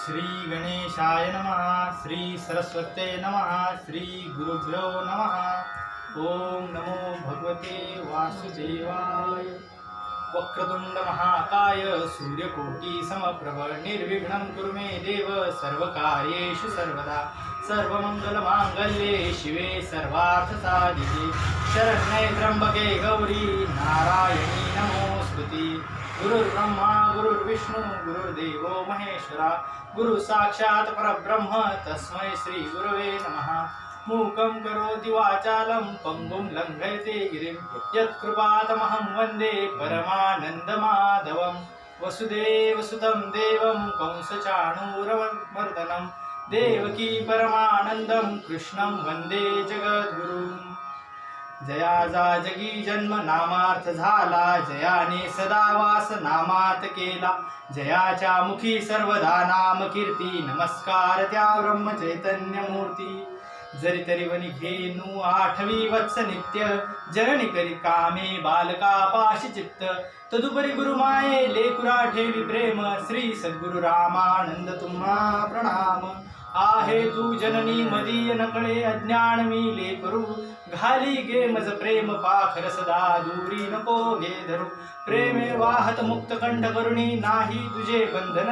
श्री गणेशाय नमः। श्री सरस्वते नमः। श्री गुरुभ्यो नमः। ओम नमो भगवते वासुदेवाय। वक्रतुंड महाकाय सूर्यकोटि समप्रभ निर्विघ्नं कुरु मे देव सर्वकार्येषु सर्वदा सर्वमंगलमांगल्ये शिवे सर्वार्थसाधिके शरण्ये त्र्यंबके गौरी नारायणी नमोस्तुते। गुरुर्ब्रह्मा गुरुर्विष्णु गुरुर्देवो महेश्वरा गुरु साक्षात् परब्रह्म तस्मै श्री गुरवे नमः। मूकं करोति वाचालं पंगुं लंघयते गिरिं यत्कृपातमहं वन्दे परमानन्दमाधवं। वसुदेवसुतं देवं कंसचाणूरमर्दनं देवकी परमानन्दं कृष्णं वन्दे जगद्गुरुं। जयाचा जगी जन्म नामार्थ झाला जयाने सदा वास नामात केला। जयाच्या मुखी सर्वदा नाम कीर्ती नमस्कार त्या ब्रह्म चैतन्य मूर्ती। जरी तरी वनी घेनू आठवी वत्स नित्य जननी करी कामे बालका पाशी चित्त। तदुपरी गुरुमाये लेकुरा ठेवी प्रेम श्री सद्गुरु रामानंद तुम्हा प्रणाम। आहे तू जननी मदीय नकळे अज्ञान मी लेकरू घाली गे मज प्रेम पाखर सदा दूरी नको घे धरू। प्रेमे वाहत मुक्त कंठ करुणी नाही तुझे बंधन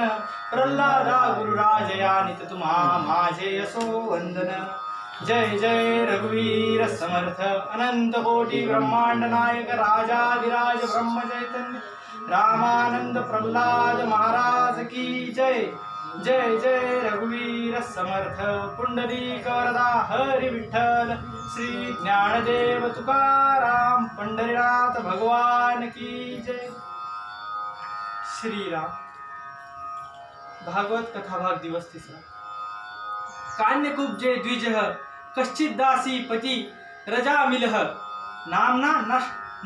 प्रल्हादा गुरुराजया नित तुम्हा माझे असो वंदन। जय जय रघुवीर समर्थ अनंत कोटी ब्रह्मांड नायक राजाधिराज ब्रह्म चैतन्य रामानंद प्रल्हाद महाराज की जय। जय जय रघुवीर समर्थ पुंडलीक वरदा हरी विठ्ठल श्री ज्ञानदेव तुकाराम पंढरीनाथ भगवान की जय। श्रीराम भागवत कथा भाग दिवस 3। कान्यकुब्जे द्विजः कश्चित् दासी पती रजा मिलः नामना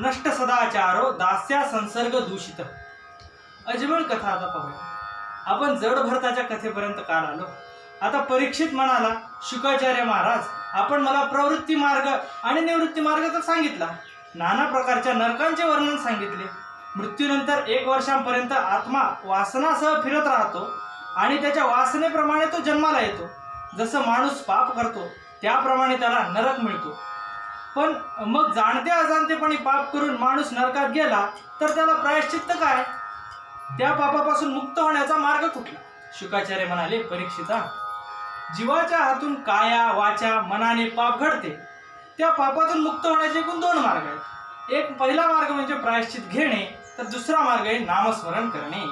नष्ट सदाचारो दास्या संसर्ग दूषित। अजबळ कथा आता पाहूया। आपण जड भरताच्या कथेपर्यंत काल आलो। आता परीक्षित म्हणाला शुकाचार्य महाराज आपण मला प्रवृत्ती मार्ग आणि निवृत्ती मार्ग तर सांगितला, नाना प्रकारच्या नरकांचे वर्णन सांगितले। मृत्यूनंतर 1 वर्षांपर्यंत आत्मा वासनासह फिरत राहतो आणि त्याच्या वासनेप्रमाणे तो जन्माला येतो। जसं माणूस पाप करतो त्याप्रमाणे त्याला नरक मिळतो। पण मग जाणते अजाणतेपणी पाप करून माणूस नरकात गेला तर त्याला प्रायश्चित्त काय? त्या पापापासून मुक्त होण्याचा मार्ग कुठला? शुकाचार्य म्हणाले परीक्षिता, जीवाच्या हातून काया वाचा मनाने पाप घडते। त्या पापातून मुक्त होण्याचे एकूण 2 मार्ग आहेत। एक पहिला मार्ग म्हणजे प्रायश्चित घेणे, तर दुसरा मार्ग आहे नामस्मरण करणे।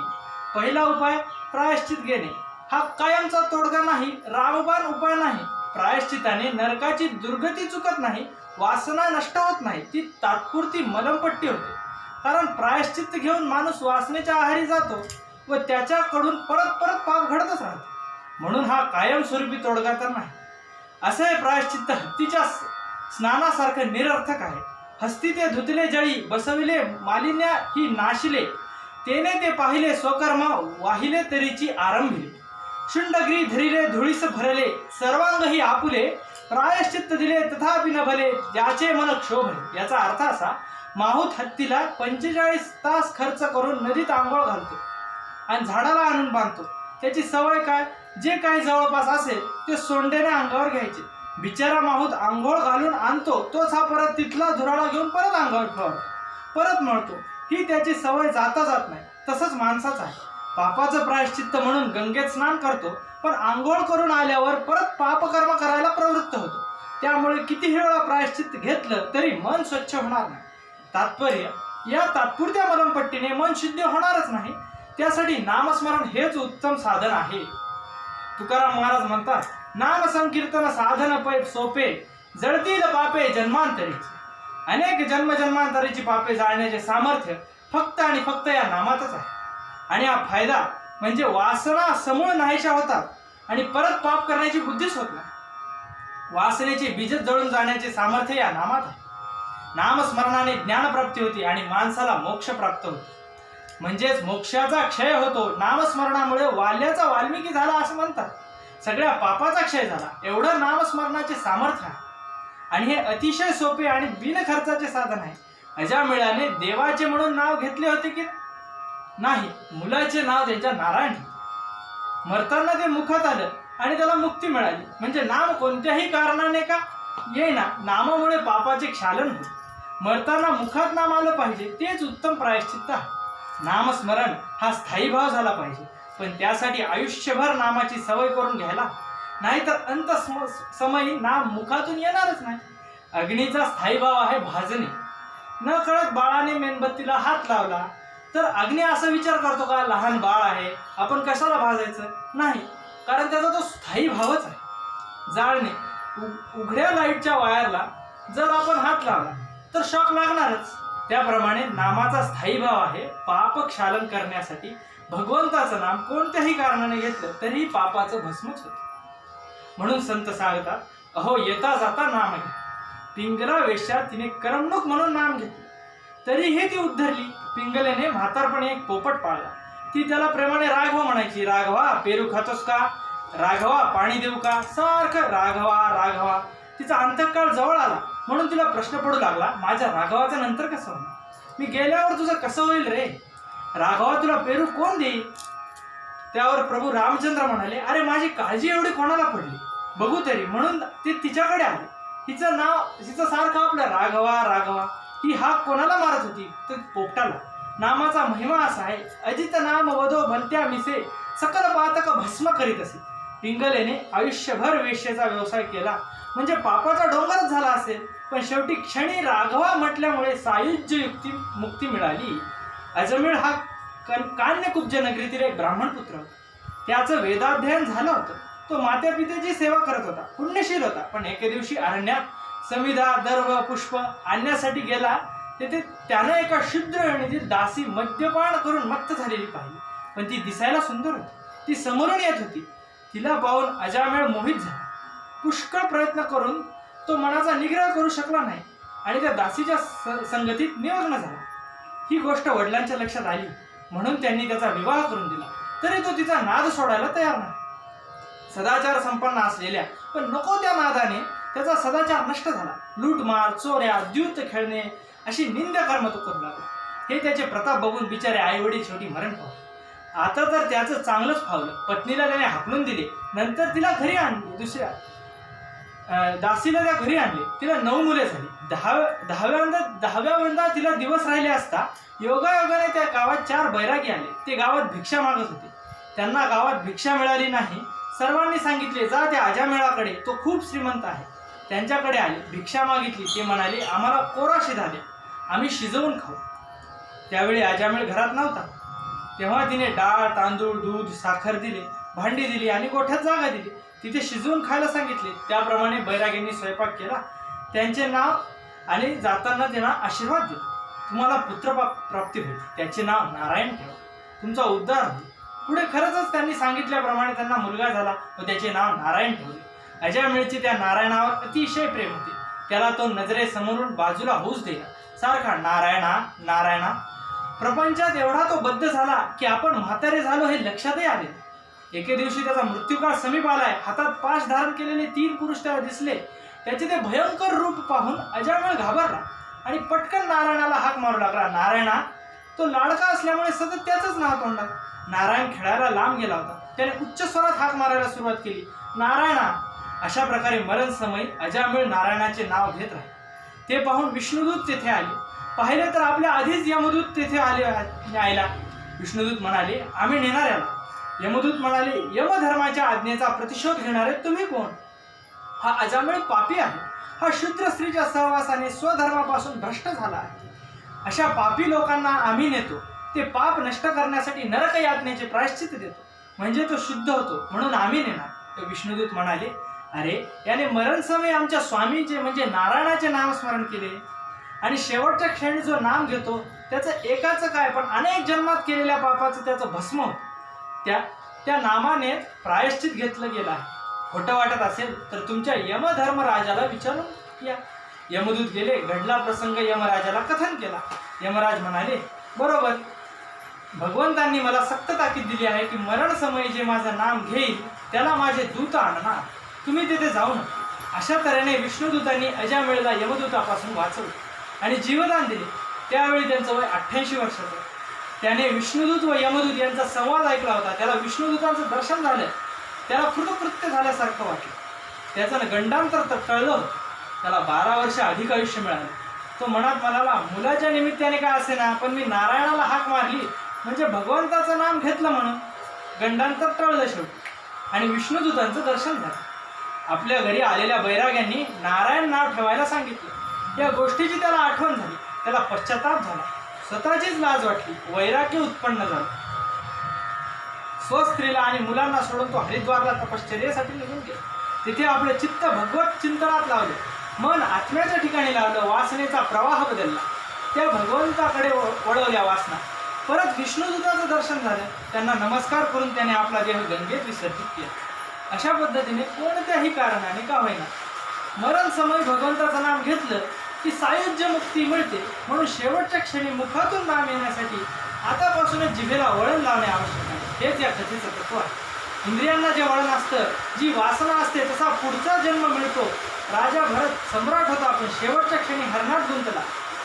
पहिला उपाय प्रायश्चित घेणे हा कायमचा तोडगा नाही, रामबाण उपाय नाही। प्रायश्चिताने नरकाची दुर्गती चुकत नाही, वासना नष्ट होत नाही, ती तात्पुरती मलमपट्टी होते। कारण प्रायश्चित्त घेऊन माणूस वासनेच्या आहारी जातो व त्याच्याकडून परत परत पाप घडतच राहते। म्हणून हा कायमस्वरूपी तोडगा तर नाही। असे हे प्रायश्चित्त हत्तीच्या स्नानासारखं निरर्थक आहे। हस्ती ते धुतले जळी बसविले मालिन्य ही नाशिले तेने ते पाहिले स्वकर्म वाहिले तरीची आरंभिले। शुंडगिरी धरिले धुळीस भरले सर्वांग ही आपुले प्रायश्चित्त दिले तथापि न भले ज्याचे मन क्षोभले। याचा अर्थ असा, माहूत हत्तीला 45 तास खर्च करून नदीत आंघोळ घालतो आणि झाडाला आणून बांधतो। त्याची सवय काय? जे काही जवळपास असेल ते सोंडेने अंगावर घ्यायचे। बिचारा माहूत आंघोळ घालून आणतो तोच हा परत तिथला धुराळा घेऊन परत अंगावर फवारतो, परत मळतो। ही त्याची सवय जाता जात नाही। तसंच माणसाचं आहे। पापाचं प्रायश्चित्त म्हणून गंगेत स्नान करतो, पण आंघोळ करून आल्यावर परत पापकर्म करायला प्रवृत्त होतो। त्यामुळे कितीही वेळा प्रायश्चित्त घेतलं तरी मन स्वच्छ होणार नाही। तात्पर्य, या तात्पुरत्या मलमपट्टीने मन शुद्ध होणारच नाही। त्यासाठी नामस्मरण हेच उत्तम साधन आहे। तुकाराम महाराज म्हणतात, नाम संकीर्तन साधन पै सोपे जळतील पापे जन्मांतरीचे। अनेक जन्मजन्मांतरीची पापे जाळण्याचे सामर्थ्य फक्त आणि फक्त या नामातच आहे। आणि हा फायदा म्हणजे वासना समूळ नाहीशा होतात आणि परत पाप करण्याची बुद्धीच होत नाही। वासनेचे बीज जळून जाण्याचे सामर्थ्य या नामात आहे। नामस्मरणाने ज्ञानप्राप्ती होती आणि माणसाला मोक्ष प्राप्त होतो। म्हणजेच मोक्षाचा क्षय होतो। नामस्मरणामुळे वाल्याचा वाल्मिकी झाला असं म्हणतात। सगळ्या पापाचा क्षय झाला, एवढं नामस्मरणाचे सामर्थ्य आहे। आणि हे अतिशय सोपे आणि बिनखर्चाचे साधन आहे। अजामिळाने देवाचे म्हणून नाव घेतले होते की नाही? मुलाचे नाव त्यांच्या नारायण. मरताना ते मुखात आलं आणि त्याला मुक्ती मिळाली. म्हणजे नाम कोणत्याही कारणाने का येईना, नामामुळे पापाचे क्षालन होते. मरताना मुखात नाम आलं पाहिजे, तेच उत्तम प्रायश्चित्त आहे. नामस्मरण हा स्थायी भाव झाला पाहिजे, पण त्यासाठी आयुष्यभर नामाची सवय करून घ्यायला, नाहीतर अंत समयी नाम मुखातून येणारच नाही. अग्नीचा स्थायी भाव आहे भाजणे. न कळत बाळाने मेणबत्तीला हात लावला तर अग्नी असा विचार करतो का लहान बाळ आहे, आपण कशाला भाजायचं? नाही, कारण त्याचा तो स्थायी भावच आहे. जाळणे, उघड्या लाईटच्या वायरला जर आपण हात लावला तर शॉक लागणारच. त्याप्रमाणे नामाचा स्थायी भाव आहे. पाप क्षालन करण्यासाठी भगवंताचं नाम कोणत्याही कारणाने घेतलं तरी पापाचं भस्मच होतं. म्हणून संत सांगतात, अहो येता जाता नाम घ्या. पिंगला वेश्या तिने करमणूक म्हणून नाम घेतले, तरीही ती उद्धरली. पिंगलेने म्हातारपणी एक पोपट पाळला. ती त्याला प्रेमाने राघवा म्हणायची. राघवा पेरू खातोस का? राघवा पाणी देऊ का? सारखं राघवा राघवा. तिचा अंतकाळ जवळ आला म्हणून तिला प्रश्न पडू लागला, माझ्या राघवाचा नंतर कसं होणार? मी गेल्यावर तुझं कसं होईल रे? राघवा तुला पेरू कोण देईल? त्यावर प्रभू रामचंद्र म्हणाले, अरे माझी काळजी एवढी कोणाला पडली, बघू तरी. म्हणून ते तिच्याकडे आले. हिचं सारखं आपलं राघवा राघवा. ही हाक कोणाला मारत होती? तर पोपटाला. नामाचा महिमा असा आहे, अजित नाम वधो भलत्या मिसे, सकल पातक भस्म करीत असे. पिंगलेने आयुष्यभर वेश्येचा व्यवसाय केला म्हणजे पापाचा डोंगरच झाला असेल, पण शेवटी क्षणी राघवा म्हटल्यामुळे सायुज्य युक्ती मुक्ती मिळाली. अजमेळ हा कान्यकुब्ज नगरीतील एक ब्राह्मण पुत्र होता. त्याचं वेदाध्ययन झालं होतं. तो मात्या पितेची सेवा करत होता, पुण्यशील होता. पण एके दिवशी अरण्यात समिधा दर्भ पुष्प आणण्यासाठी गेला. तेथे त्यानं एका शूद्र योनीतील दासी मद्यपान करून मत्त झालेली पाहिली. पण ती दिसायला सुंदर होती. ती समोरून येत होती. तिला पाहून अजामेळ मोहित झाला. पुष्कळ प्रयत्न करून तो मनाचा निग्रह करू शकला नाही आणि त्या दासीच्या संगतीत निमग्न झाला. ही गोष्ट वडिलांच्या लक्षात आली म्हणून त्यांनी त्याचा विवाह करून दिला. तरी तो तिचा नाद सोडायला तयार नाही. सदाचार संपन्न असलेल्या पण नको त्या नादाने त्याचा सदाचार नष्ट झाला. लूटमार, चोऱ्या, द्यूत खेळणे अशी निंद कर्म तो करू लागला. हे त्याचे प्रताप बघून बिचारे आई वडील शेवटी मरण पावले. आता तर त्याचं चांगलंच फावलं. पत्नीला त्याने हाकलून दिले. नंतर तिला घरी आणले. दुसऱ्या दासीला त्या घरी आणले. तिला 9 मुले झाली. 10व्या तिला दिवस राहिले असता योगायोगाने त्या गावात 4 बैरागी आले. ते गावात भिक्षा मागत होते. त्यांना गावात भिक्षा मिळाली नाही. सर्वांनी सांगितले, जा त्या अजामेळाकडे, तो खूप श्रीमंत आहे. त्यांच्याकडे आले. भिक्षा मागितली. ते म्हणाले, आम्हाला कोरा शिधा द्या, आम्ही शिजवून खाऊ. त्यावेळी अजामेळ घरात नव्हता. तेव्हा तिने डाळ, तांदूळ, दूध, साखर दिले, भांडी दिली आणि गोठ्यात जागा दिली. तिथे शिजवून खायला सांगितले. त्याप्रमाणे बैरागींनी स्वयंपाक केला. त्यांचे नाव आणि जाताना त्यांना आशीर्वाद दिला, तुम्हाला पुत्र प्राप्ती होईल, त्याचे नाव नारायण ठेवा, तुमचा उद्धार होईल. पुढे खरंच त्यांनी सांगितल्याप्रमाणे त्यांना मुलगा झाला व त्याचे नाव नारायण ठेवले. अजामेळचे त्या नारायणावर अतिशय प्रेम होते. त्याला तो नजरेसमोरून बाजूला होऊच देला. सारखा नारायणा नारायणा. प्रपंचात एवढा तो बद्ध झाला की आपण म्हातारे झालो हे लक्षातही आले. एके दिवशी त्याचा मृत्यूकाळ समीप आलाय. हातात पाश धारण केलेले 3 पुरुष त्याला दिसले. त्याचे ते भयंकर रूप पाहून अजामेळ घाबरला आणि पटकन नारायणाला हाक मारू लागला. नारायणा. तो लाडका असल्यामुळे सतत त्याचंच नाव तोंडात. नारायण खेळायला लांब गेला होता. त्याने उच्च स्वरात हाक मारायला सुरुवात केली, नारायणा. अशा प्रकारे मरण समयी अजामेळ नारायणाचे नाव घेत राहिले. ते पाहून विष्णुदूत तेथे आले. पाहिले तर आपल्या आधीच यमदूत तेथे आले न्यायला. विष्णुदूत म्हणाले, आम्ही नेणार याला. यमदूत म्हणाले, यमधर्माच्या आज्ञेचा प्रतिशोध घेणारे तुम्ही कोण? हा अजामेळ पापी आहे. हा शूद्र स्त्रीच्या सहवासाने स्वधर्मापासून भ्रष्ट झाला आहे. अशा पापी लोकांना आम्ही नेतो. ते पाप नष्ट करण्यासाठी नरक यातनेचे प्रायश्चित्त देतो, म्हणजे तो शुद्ध होतो, म्हणून आम्ही नेणार. तर विष्णुदूत म्हणाले, अरे याने मरण समय आमच्या स्वामींचे म्हणजे नारायणाचे नामस्मरण केले आणि शेवटच्या क्षणी जो नाम घेतो त्याचं एकाचं काय पण अनेक जन्मात केलेल्या पापाचं त्याचं भस्म होतं. त्या नामाने प्रायश्चित घेतलं गेलं आहे. खोटं वाटत असेल तर तुमच्या यमधर्मराजाला विचारून या. यमदूत गेले. घडला प्रसंग यमराजाला कथन केला. यमराज म्हणाले, बरोबर, भगवंतांनी मला सक्त ताकीद दिली आहे की मरण समयी जे माझं नाम घेईल त्याला माझे दूत आणणार, तुम्ही तिथे जाऊ नका. अशा तऱ्हेने विष्णुदूतांनी अजामेळला यमदूतापासून वाचवले आणि जीवदान दिले. त्यावेळी त्यांचं वय 88 वर्षाचं. त्याने विष्णुदूत व यमदूत यांचा संवाद ऐकला होता. त्याला विष्णुदूतांचं दर्शन झालं. त्याला कृतकृत्य झाल्यासारखं वाटलं. त्याचं गंडांतर टळलं होतं. त्याला 12 वर्ष अधिक आयुष्य मिळालं. तो मनात म्हणाला, मुलाच्या निमित्ताने काय असे ना, पण मी नारायणाला हाक मारली म्हणजे भगवंताचं नाम घेतलं म्हणून गंडांतर टळलं शेवटी. आणि विष्णुदूतांचं दर्शन झालं. आपल्या घरी आलेल्या बैराग्यांनी नारायण नाव ठेवायला सांगितलं. या गोष्टीची त्याला आठवण झाली. त्याला पश्चाताप झाला. स्वतःचीच लाज वाटली. वैराग्य उत्पन्न झालं. स्वस्त्रीला आणि मुलांना सोडून तो हरिद्वारला तपश्चर्येसाठी निघून गेला. तिथे आपले चित्त भगवत चिंतनात लावले. मन आत्म्याच्या ठिकाणी लावलं. वासनेचा प्रवाह बदलला. त्या भगवंताकडे वळवल्या वासना. परत विष्णुदूताचं दर्शन झालं. त्यांना नमस्कार करून त्याने आपला देह गंगेत विसर्जित केला. अशा पद्धतीने कोणत्याही कारणाने का होईना मरण समय भगवंताचं नाम घेतलं की सायुज्य मुक्ती मिळते. म्हणून शेवटच्या क्षणी मुखातून नाम येण्यासाठी आतापासूनच जिभेला वळण लावणे आवश्यक आहे. हेच या कथेचं तत्व आहे. इंद्रियांना जे वळण असतं, जी वासना असते, तसा पुढचा जन्म मिळतो. राजा भरत सम्राट होता, पण शेवटच्या क्षणी हरणात गुंतला.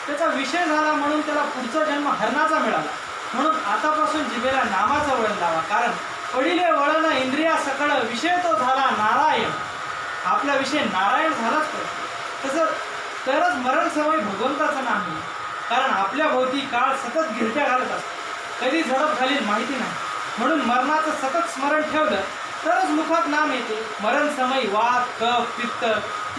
त्याचा विषय झाला म्हणून त्याला पुढचा जन्म हरणाचा मिळाला. म्हणून आतापासून जिभेला नामाचं वळण लावा. कारण पडिले वळण इंद्रिया सकळ, विषय तो झाला नारायण. आपला विषय नारायण झालाच पाहिजे. तसं तरच मरण समय भगवंताचं नाम मिळेल. कारण आपल्या भोवती काळ सतत गिरट्या घालत असतो. कधी झडप घालील माहिती नाही. म्हणून मरणाचं सतत स्मरण ठेवलं तरच मुखात नाम येते. मरण समय वात, कफ, पित्त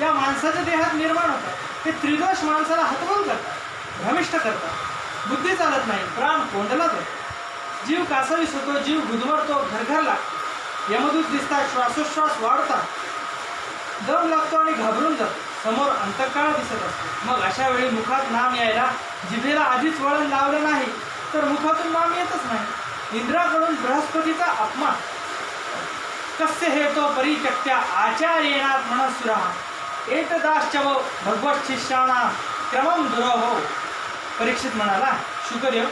या माणसाच्या देहात निर्माण होतात. हे त्रिदोष माणसाला हतबल करतात, भ्रमिष्ट करतात. बुद्धी चालत नाही, प्राण कोंडला जातो, जीव कासावीस होतो, जीव गुदमरतो, घरघर लागतो. यमदूत दिसतात, श्वासोश्वास वाढतात, दम लागतो आणि घाबरून जातो. समोर अंतकाळ दिसत असतो. मग अशा वेळी मुखात नाम यायला जिभेला आधीच वळण लावलं नाही तर मुखातून नाम येतच नाही. इंद्राकडून बृहस्पतीचा अपमान. कस्य हेतो परित्यक्त्या आचार्येणात मनसुरा एतदाश्चव भगवत शिष्याणा क्रमम दुरोहो. परीक्षित म्हणाला, शुकदेव,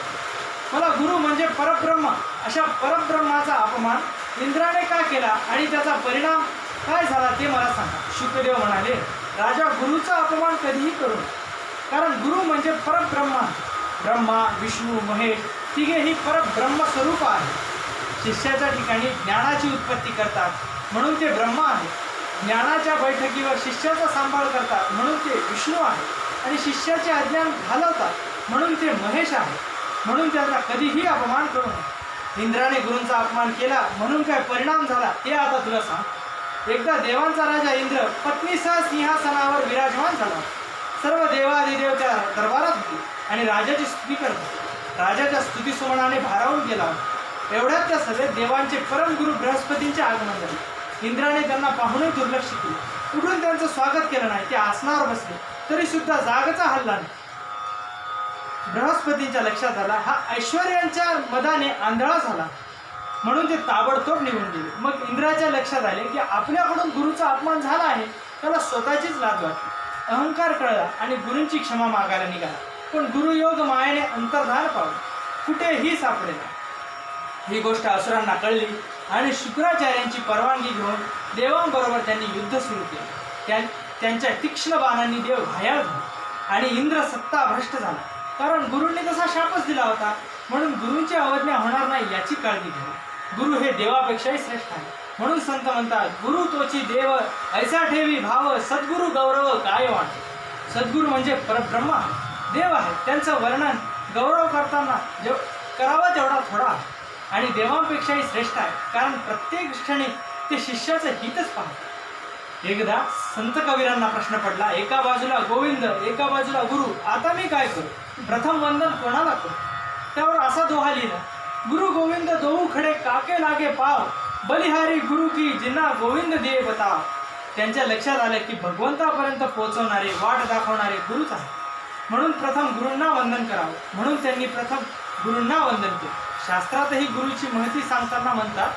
मला गुरु म्हणजे परब्रह्म, अशा परब्रह्माचा अपमान इंद्राने का केला आणि त्याचा परिणाम काय झाला ते मला सांगा. शुकदेव म्हणाले, राजा, गुरुचा अपमान कधीही करू नये. कारण गुरु म्हणजे परब्रह्म. ब्रह्मा, विष्णू, महेश तिघेही परब्रह्म स्वरूप आहे. शिष्याच्या ठिकाणी ज्ञानाची उत्पत्ती करतात म्हणून ते ब्रह्म आहे. ज्ञानाच्या बैठकीवर शिष्याचा सांभाळ करतात म्हणून ते विष्णू आहे. आणि शिष्याचे अज्ञान घालवतात म्हणून ते महेश आहे. म्हणून त्याचा कधीही अपमान करू नये. इंद्राने गुरूंचा अपमान केला म्हणून काय परिणाम झाला ते आता तुला सांग. एकदा देवांचा राजा इंद्र पत्नीसह सिंहासनावर विराजमान झाला. सर्व देवादिदेव त्या दरबारात होते आणि राजाची स्तुती करत होते. राजाच्या स्तुतीसुमनाने भारावून गेला. एवढ्यात त्या सभेत देवांचे परमगुरू बृहस्पतींचे आगमन झाले. इंद्राने त्यांना पाहूनही दुर्लक्ष केले. उठून त्यांचं स्वागत केलं नाही. ते आसनावर बसले तरी सुद्धा जागचा हलला नाही. बृहस्पतींच्या लक्षात आला, हा ऐश्वर्यांच्या मदाने आंधळा झाला म्हणून ते ताबडतोब निघून गेले. मग इंद्राच्या लक्षात आले की आपल्याकडून गुरुचा अपमान झाला आहे. त्याला स्वतःचीच लाज वाटली. अहंकार कळला आणि गुरूंची क्षमा मागायला निघाला. पण गुरुयोग मायेने अंतर्धान पावले, कुठेही सापडेना. ही गोष्ट असुरांना कळली आणि शुक्राचार्यांची परवानगी घेऊन देवांबरोबर त्यांनी युद्ध सुरू केले. त्यांच्या तीक्ष्ण बाणांनी देव घायाळ झाले आणि इंद्र सत्ताभ्रष्ट झाला. कारण गुरूंनी तसा शापच दिला होता. म्हणून गुरूंची अवज्ञा होणार नाही याची काळजी घ्यावी. गुरु हे देवापेक्षाही श्रेष्ठ आहे. म्हणून संत म्हणतात, गुरु तोची देव ऐसा ठेवी भाव, सद्गुरु गौरव काय वाटे. सद्गुरू म्हणजे परब्रह्म आहे, देव आहे. त्यांचं वर्णन गौरव करताना करावा तेवढा थोडा आहे आणि देवांपेक्षाही श्रेष्ठ आहे. कारण प्रत्येक क्षणी ते शिष्याचं हितच पाहतात. एकदा संत कबीरांना प्रश्न पडला, एका बाजूला गोविंद, एका बाजूला गुरु, आता मी काय करू? प्रथम वंदन कोणाला करू? त्यावर असा दोहा लिहिला, गुरु गोविंद दोऊ खडे काके लागे पाव, बलिहारी गुरु की जिन्ना गोविंद दे बताव. त्यांच्या लक्षात आलं की भगवंतापर्यंत पोहोचवणारे, वाट दाखवणारे गुरुच आहे. म्हणून प्रथम गुरूंना वंदन करावं. म्हणून त्यांनी प्रथम गुरूंना वंदन केलं. शास्त्रातही गुरुची महती सांगताना म्हणतात,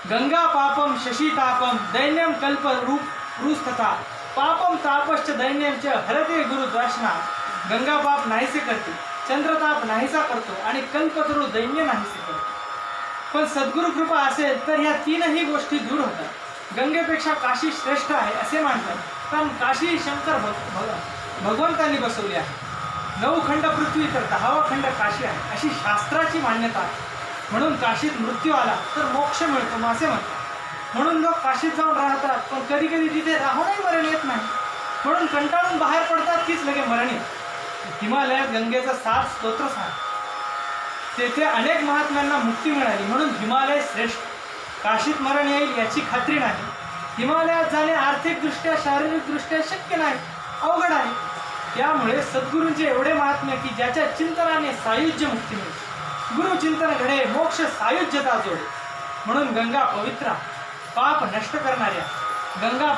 गंगा पापम शशी तापम दैन्यम कल्प रूप रुस्तथा पापम तापश्च दैन्यम च हरते गुरु दर्शना. गंगा पाप नाहीसे करते, चंद्रताप नाहीसा करतो आणि कल्पतरू दैन्य नाहीसे करतो. पण सद्गुरु कृपा असेल तर ह्या तीनही गोष्टी दूर होतात. गंगेपेक्षा काशी श्रेष्ठ आहे असे मानतात, कारण काशी शंकर भगवंतांनी बसवली आहे. 9 खंड पृथ्वी तर 10वा खंड काशी आहे, अशी शास्त्राची मान्यता आहे. म्हणून काशीत मृत्यू आला तर मोक्ष मिळतो असे म्हणतात. म्हणून लोक काशीत जाऊन राहतात, पण कधी कधी तिथे राहूनही मरण येत नाही. म्हणून कंटाळून बाहेर पडतात कीच लगे मरण येत. हिमालयात गंगेचा 7 स्तोत्र सांग, तेथे अनेक महात्म्यांना मुक्ती मिळाली. म्हणून हिमालय श्रेष्ठ. काशीत मरण येईल याची खात्री नाही. हिमालयात जाणे आर्थिकदृष्ट्या शारीरिकदृष्ट्या शक्य नाही, अवघड आहे. त्यामुळे सद्गुरूंचे एवढे महात्म्य की ज्याच्या चिंतनाने सायुज्य मुक्ती मिळते. गुरु चिंतन घडे, मोक्ष सायुज्यता जोडे. म्हणून गंगा पवित्र, पाप नष्ट करणाऱ्या. गंगा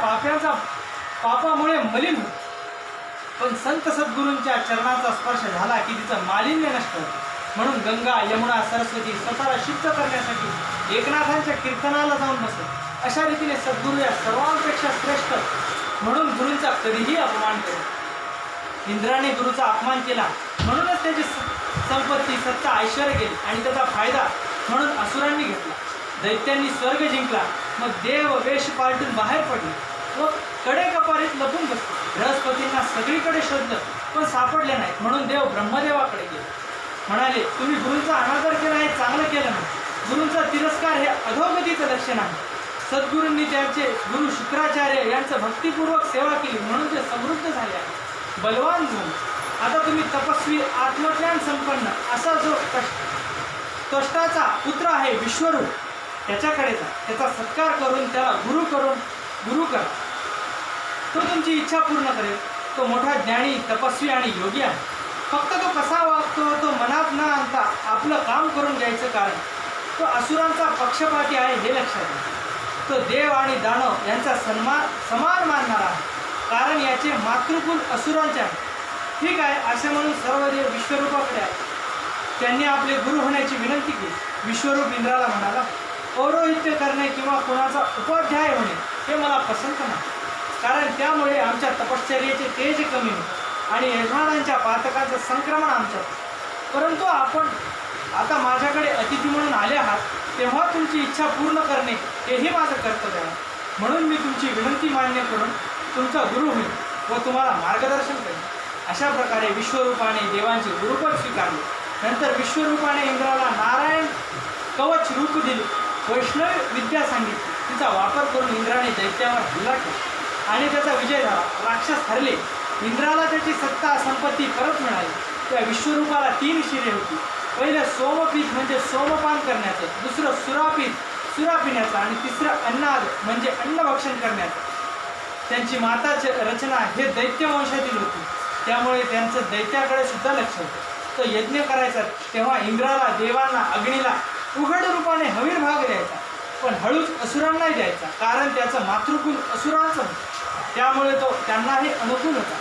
पापामुळे मलिन होते, पण संत सद्गुरूंच्या चरणाचा स्पर्श झाला की तिचं मालिन्य नष्ट होते. म्हणून गंगा, यमुना, सरस्वती स्वतःला शुद्ध करण्यासाठी एकनाथांच्या कीर्तनाला जाऊन बसत. अशा रीतीने सद्गुरू या सर्वांपेक्षा श्रेष्ठ. म्हणून गुरूंचा कधीही अपमान करू. इंद्राने गुरुचा अपमान केला, म्हणूनच त्याची संपत्ती, सत्ता, ऐश्वर्य गेली आणि त्याचा फायदा म्हणून असुरांनी घेतला. दैत्यांनी स्वर्ग जिंकला, मग देव वेश पालटून बाहेर पडले व कडेकपारीत लपून बसले. बृहस्पतींना सगळीकडे शोधलं पण सापडले नाही. म्हणून देव ब्रह्मदेवाकडे गेले, म्हणाले, तुम्ही गुरूंचा अनादर केला हे चांगलं केलं नाही. गुरूंचा तिरस्कार हे अधोगतीचं लक्षण आहे. सद्गुरूंनी त्यांचे गुरु शुक्राचार्य यांचं भक्तिपूर्वक सेवा केली, म्हणून ते समृद्ध झाले आहे, बलवान झाले. आता तुम्ही तपस्वी, आत्मज्ञान संपन्न असा जो त्वष्टाचा पुत्र आहे विश्वरूप, त्याच्याकडे जा. त्याचा सत्कार करून त्याला गुरु करा. तो तुमची इच्छा पूर्ण करेल. तो मोठा ज्ञानी, तपस्वी आणि योगी आहे. फक्त तो कसा वागतो तो मनात न आणता आपलं काम करून घ्यायचं, कारण तो असुरांचा पक्षपाती आहे हे लक्षात घ्या. तो देव आणि दानव यांचा समान मानणारा आहे, कारण याचे मातृकुल असुरांचे आहे. ठीक आहे असे म्हणून सर्व देव विश्वरूपाकडे आहे. त्यांनी आपले गुरु होण्याची विनंती केली. विश्वरूप इंद्राला म्हणाला, पौरोहित्य करणे किंवा कोणाचा उपाध्याय होणे हे मला पसंत नाही, कारण त्यामुळे आमच्या तपश्चर्येचे तेज कमी होते आणि यजमानांच्या पातकाचं संक्रमण आमच्यात. परंतु आपण आता माझ्याकडे अतिथी म्हणून आले आहात, तेव्हा तुमची इच्छा पूर्ण करणे हेही माझं कर्तव्य आहे. म्हणून मी तुमची विनंती मान्य करून तुमचा गुरु होईल व तुम्हाला मार्गदर्शन करेन. अशा प्रकारे विश्वरूपाने देवांचे गुरुपद स्वीकारले. नंतर विश्वरूपाने इंद्राला नारायण कवच रूप दिले, वैष्णव विद्या सांगितली. तिचा वापर करून इंद्राने दैत्यावर हल्ला केला आणि त्याचा विजय झाला. राक्षस हरले. इंद्राला त्याची सत्ता, संपत्ती परत मिळाली. त्या विश्वरूपाला 3 शिरे होती. पहिलं सोमपीठ म्हणजे सोमपान करण्याचं, दुसरं सुरापीठ सुरा पिण्याचं आणि तिसरं अन्नाद म्हणजे अन्नभक्षण करण्याचं. त्यांची माताची रचना हे दैत्य वंशातील होती, त्यामुळे त्यांचं दैत्याकडे सुद्धा लक्ष होतं. तो यज्ञ करायचा तेव्हा इंद्राला, देवांना, अग्नीला उघड रूपाने हवीर भाग द्यायचा, पण हळूच असुरांनाही द्यायचा, कारण त्याचं मातृकुल असुरांचं होतं. त्यामुळे तो त्यांनाही अनुकूल होता.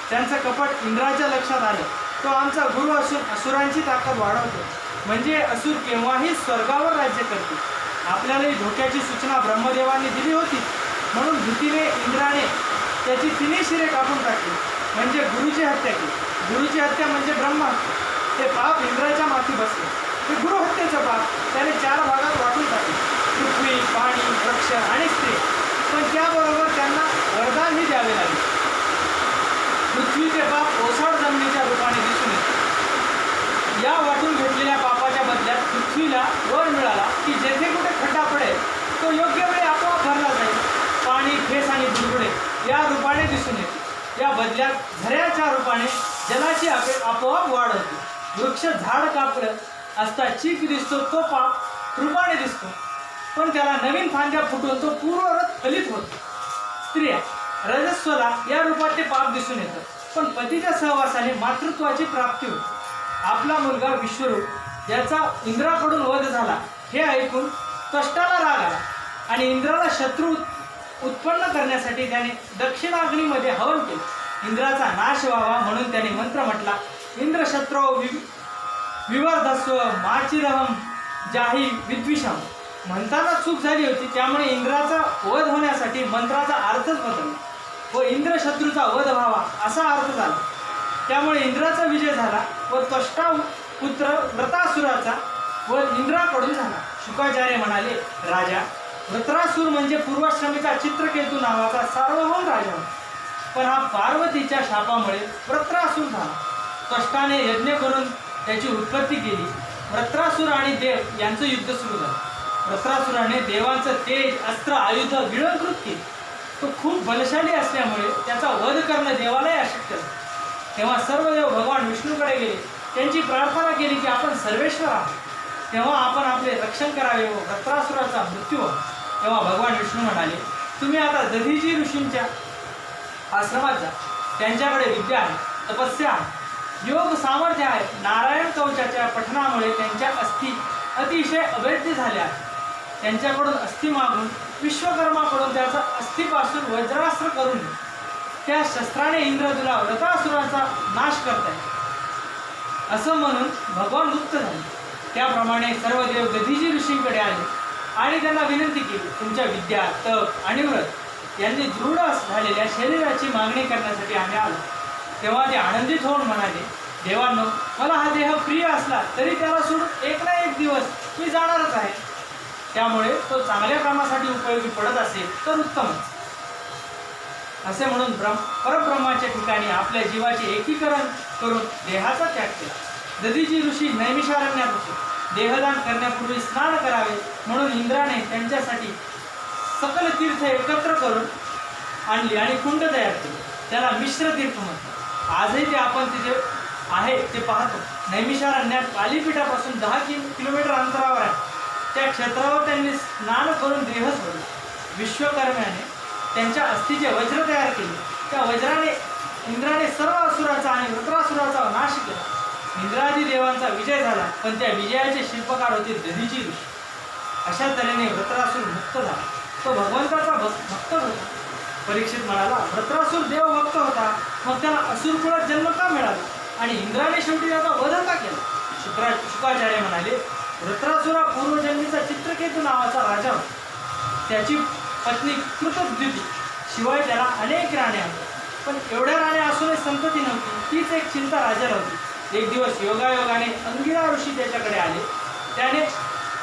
त्यांचं कपट इंद्राच्या लक्षात आलं. तो आमचा गुरु असून असुरांची ताकद वाढवतो, म्हणजे असुर केव्हाही स्वर्गावर राज्य करते. आपल्यालाही धोक्याची सूचना ब्रह्मदेवांनी दिली होती, म्हणून भीतीने इंद्राने त्याची 3 शिरे कापून टाकली, म्हणजे गुरुची हत्या केली. गुरुची हत्या म्हणजे ब्रह्महत्या. ते पाप इंद्राच्या माथी बसले. ते गुरुहत्येचं पाप त्याने 4 भागात वाटून टाकले, पृथ्वी, पाणी, वृक्ष आणि स्त्री. पण त्याबरोबर त्यांना वरदानही द्यावे लागले. पृथ्वीचे पाप ओसाड जमिनीच्या रूपाने दिसून येते. या वाटून घेतलेल्या पापाच्या बदल्यात पृथ्वीला वर मिळाला की जेथे कुठे खड्डा पडेल तो योग्य वेळी आपोआप भरला जाईल. पाणी, फेस आणि बुडबुडे या रूपाने दिसून येते. या बदल्यात झऱ्याच्या रूपाने जलाची आपोआप वाढ होते. वृक्ष झाड कापलं असता चीक दिसतो, तो पाप रूपाने दिसतो, पण त्याला नवीन फांद्या फुटून तो पूर्ववत फलित होतो. स्त्रिया रजस्वला या रूपात ते पाप दिसून येतं, पण पतीच्या सहवासाने मातृत्वाची प्राप्ती होते. आपला मुलगा विश्वरूप याचा इंद्राकडून वध झाला हे ऐकून त्वष्टाला राग आला आणि इंद्राला शत्रू उत्पन्न करण्यासाठी त्याने दक्षिणाग्नीमध्ये हवन केले. इंद्राचा नाश व्हावा म्हणून त्याने मंत्र म्हटला, इंद्रशत्रो विवर्धस्व माचिरहम जाही विद्विषम. म्हणताना चूक झाली होती, त्यामुळे इंद्राचा वध होण्यासाठी मंत्राचा अर्थच बदलला व इंद्रशत्रूचा वध व्हावा असा अर्थ झाला. त्यामुळे इंद्राचा विजय झाला व त्वष्टा पुत्र वृत्रासुराचा वध इंद्राकडून झाला. शुकाचार्य म्हणाले, राजा, वृत्रासूर म्हणजे पूर्वाश्रमीचा चित्रकेतू नावाचा सार्वभौम राजा होता, पण हा पार्वतीच्या शापामुळे वृत्रासूर झाला. कष्टाने यज्ञ करून त्याची उत्पत्ती केली. वृत्रासुर आणि देव यांचं युद्ध सुरू झालं. वृत्रासुराने देवांचं तेज, अस्त्र, आयुध गिळंकृत केली. तो खूप बलशाली असल्यामुळे त्याचा वध करणं देवालाही अशक्य झालं. तेव्हा सर्व देव भगवान विष्णूकडे गेले. त्यांची प्रार्थना केली की आपण सर्वेश्वर आहात, तेव्हा आपण आपले रक्षण करावे व वृत्रासुराचा मृत्यू व्हावा. तेव्हा भगवान विष्णू म्हणाले, तुम्ही आता दधीची ऋषींच्या आश्रमात जा. त्यांच्याकडे विद्या आहे, तपस्या आहे, योग सामर्थ्य आहे. नारायण कवचाच्या पठणामुळे त्यांच्या अस्थी अतिशय अभेद्य झाल्या आहेत. त्यांच्याकडून अस्थी मागून विश्वकर्माकडून त्याचा अस्थिपासून वज्रास्त्र करून घे. त्या शस्त्राने इंद्र तुला वृत्रासुराचा नाश करताय. असं म्हणून भगवान मुक्त झाले. त्याप्रमाणे सर्व देव दधीची ऋषींकडे आले आणि त्यांना विनंती केली, तुमच्या विद्या, तप आणि व्रत यांनी दृढ झालेल्या शरीराची मागणी करण्यासाठी आम्ही आलो. तेव्हा ते आनंदित होऊन म्हणाले, देवांनो, मला हा देह प्रिय असला तरी त्याला सोडून एक ना एक दिवस मी जाणारच आहे. त्यामुळे तो चांगल्या कामासाठी उपयोगी पडत असेल तर उत्तमच. असे म्हणून परब्रह्माच्या ठिकाणी आपल्या जीवाचे एकीकरण करून देहाचा त्याग केला. दधीची ऋषी नैमिषारण्यात होते. देहदान करण्यापूर्वी स्नान करावे म्हणून इंद्राने त्यांच्यासाठी सकल तीर्थ एकत्र करून आणली आणि कुंड तयार केले. त्याला मिश्र तीर्थ म्हणतात. आजही ते आपण तिथे आहे ते पाहतो. नैमिषारण्यात कालीपीठापासून 10 किलोमीटर अंतरावर आहे. त्या क्षेत्रावर त्यांनी स्नान करून देह सोडला. विश्वकर्म्याने त्यांच्या अस्थीचे वज्र तयार केले. त्या वज्राने इंद्राने सर्व असुराचा आणि वृत्रासुराचा नाश केला. इंद्रादी देवांचा विजय झाला, पण त्या विजयाचे शिल्पकार होते दधीची ऋषी. अशा तऱ्हेने वृत्रासुर मुक्त झाला. तो भगवंताचा भक्त होता. परीक्षित म्हणाला, वृत्रासुर देवभक्त होता, मग त्याला असुर कुळात जन्म का मिळाला आणि इंद्राने शेवटी त्याचा वध का केला? शुकाचार्य म्हणाले, वृत्रासुरा पूर्वजन्मीचा चित्रकेतू नावाचा राजा होता. त्याची पत्नी कृतद्युती, शिवाय त्याला अनेक राणे आहेत. पण एवढ्या राणे असूनही संतती नव्हती. तीच एक चिंता राजाला होती. एक दिवस योगायोगाने अंगिरा ऋषी त्याच्याकडे आले. त्याने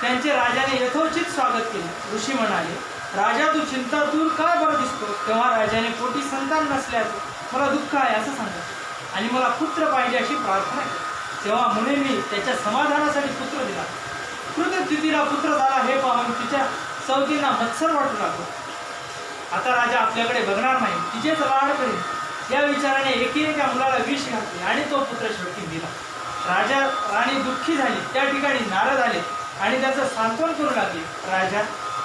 त्यांचे राजाने यथोचित स्वागत केले. ऋषी म्हणाले, राजा तू चिंता दूर काय बरं दिसतो? तेव्हा राजाने पोटी संतान नसल्याचं मला दुःख आहे असं सांगितलं आणि मला पुत्र पाहिजे अशी प्रार्थना केली. तेव्हा मुनींनी त्याच्या समाधानासाठी पुत्र दिला. कृतद्युतीला पुत्र झाला हे पाहून तिच्या सवतींना मत्सर वाटू लागतो. आता राजा आपल्याकडे बघणार नाही, तिचेच लाड करेल या विचाराने एका मुलाला विष घातले आणि तो पुत्र शेवटी दिला. राजा राणी दुःखी झाली. त्या ठिकाणी नारद आले आणि त्याचं सांत्वन करू लागले. राजा,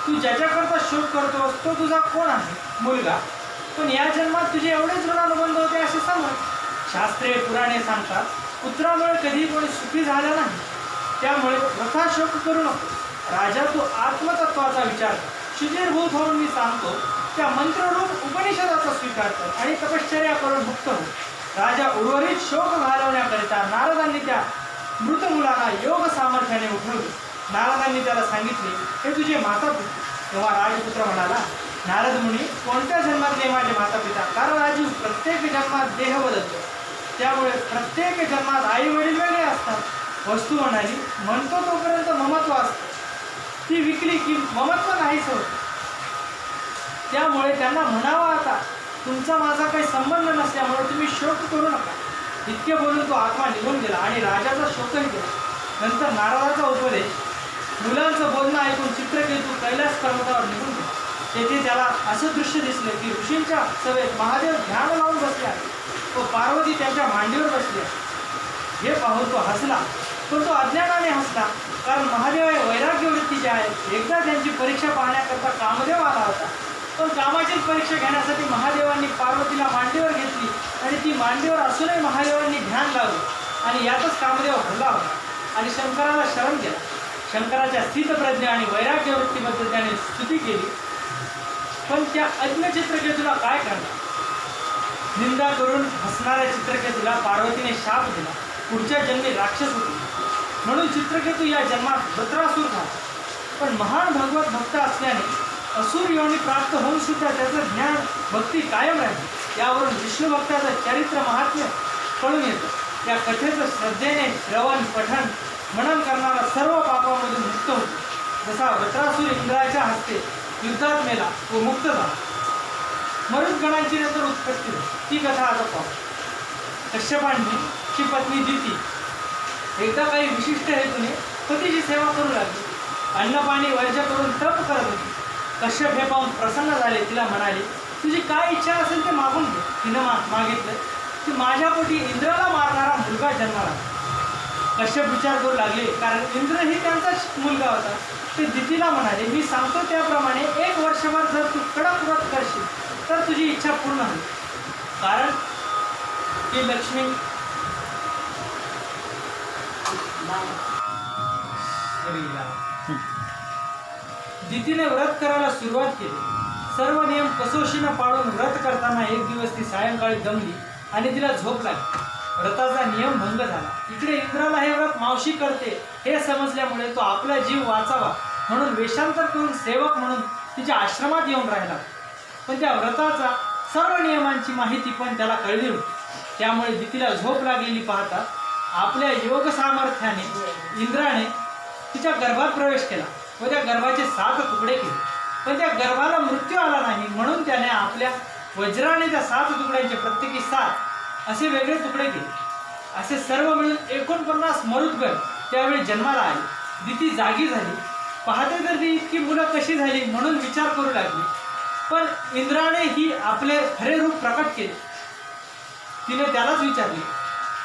तू ज्याच्याकरता शोक करतोस तो तुझा कोण आहे? मुलगा. पण या जन्मात तुझे एवढेच ऋणानुबंध होते असे समज. शास्त्रे पुराणे सांगतात, पुत्रामुळे कधी कोणी सुखी झालं नाही. त्यामुळे वृथा शोक करू नको. राजा, तू आत्मतत्वाचा विचार शुचिरभूत होऊन मी सांगतो त्या मंत्ररूप उपनिषदाचा स्वीकार कर आणि तपश्चर्या करून मुक्त हो. राजा उर्वरित शोक घालवण्याकरिता नारदांनी त्या मृत मुलाला योग सामर्थ्याने उठवले. नारदांनी त्याला सांगितले, हे तुझे माता पिता. तेव्हा राजपुत्र म्हणाला, नारद मुनी, कोणत्या जन्मातले माझे माता पिता? कारण राजू, प्रत्येक जन्मात देह बदलतो, त्यामुळे प्रत्येक जन्मात आई वडील वेगळे असतात. वस्तू म्हणाली, म्हणतो तोपर्यंत ममत्व असतं, ती विकली की ममत्व नाहीच होत. त्यामुळे त्यांना म्हणावं, आता तुमचा माझा काही संबंध नसल्यामुळे तुम्ही शोक करू नका. इतके बोलून तो आत्मा निघून गेला आणि राजाचा शोकही केला. नंतर नारदाचा उपदेश, मुलांचं बोलणं ऐकून चित्रकेतू कैलास पर्वतावर निघून गेला. तेथे त्याला असं दृश्य दिसले की ऋषींच्या सभेत महादेव ध्यान लावून बसले आहेत व पार्वती त्यांच्या मांडीवर बसली आहे. हे पाहून तो हसला, पण तो अज्ञानाने हसला, कारण महादेव हे वैराग्य वृत्तीचे आहेत. एकदा त्यांची परीक्षा पाहण्याकरता कामदेव आला होता, पण कामाचीच परीक्षा घेण्यासाठी महादेवांनी पार्वतीला मांडीवर घेतली आणि ती मांडीवर असूनही महादेवांनी ध्यान लावले आणि यातच कामदेव हरला होता आणि शंकराला शरण केला. शंकराच्या स्थितप्रज्ञा आणि वैराग्य वृत्तीबद्दल त्याने स्तुती केली. पण त्या अज्ञ चित्रकेतूला काय करणार? निंदा करून हसणाऱ्या चित्रकेतूला पार्वतीने शाप दिला. पुढच्या जन्मी राक्षस होते म्हणून चित्रकेतू या जन्मात वृत्रासूर झाला. पण महान भगवत भक्त असल्याने असुर योनी प्राप्त होऊन सुद्धा त्याचं ज्ञान भक्ती कायम राहिली. यावरून विष्णू भक्ताचं चरित्र महात्म्य कळून येतं. त्या कथेचं श्रद्धेने श्रवण पठण मनन करणारा सर्व पापामधून मुक्त होतो. जसा वृत्रासूर इंद्राच्या हस्ते युद्धात मेला व मुक्त झाला. मरुत गणांची नंतर उत्पत्ती होती. ती कथा आता पाहू. कश्यपांनी ची पत्नी दिती एकदा काही विशिष्ट हेतूने पतीची सेवा करू लागली. अन्न पाणी वर्ज्य करून तप करत होती. कश्यप हे पाहून प्रसन्न झाले. तिला म्हणाले, तुझी काय इच्छा असेल ते मागून घे. तिनं मागितलं की माझ्या पोटी इंद्राला मारणारा मुलगा जन्माला. कश्यप विचार करू लागले, कारण इंद्र ही त्यांचाच मुलगा होता. ते दितीला म्हणाले, मी सांगतो त्याप्रमाणे 1 वर्षभर जर तू कडक व्रत करशील तर तुझी इच्छा पूर्ण होईल. कारण की लक्ष्मी दितीने व्रत करायला सुरुवात केली. सर्व नियम कसोशीनं पाळून व्रत करताना एक दिवस ती सायंकाळी दमली आणि तिला झोप लागली. व्रताचा नियम भंग झाला. इकडे इंद्राला हे व्रत मावशी करते हे समजल्यामुळे तो आपला जीव वाचावा म्हणून वेषांतर करून सेवक म्हणून तिच्या आश्रमात येऊन राहिला. पण त्या व्रताचा सर्व नियमांची माहिती पण त्याला कळली होती. त्यामुळे दितीला झोप लागलेली पाहता आपल्या योग सामर्थ्याने इंद्राने तिच्या गर्भात प्रवेश केला व त्या गर्भाचे 7 तुकडे केले. पण त्या गर्भाला मृत्यू आला नाही म्हणून त्याने आपल्या वज्राने त्या 7 तुकड्यांचे प्रत्येकी 7 असे वेगळे तुकडे केले. असे सर्व मिळून 49 मरुद्गण त्यावेळी जन्माला आले. दिती जागी झाली. पाहते तर ती इतकी मुलं कशी झाली म्हणून विचार करू लागली. पण इंद्राने ही आपले खरे रूप प्रकट केले. तिने त्यालाच विचारले,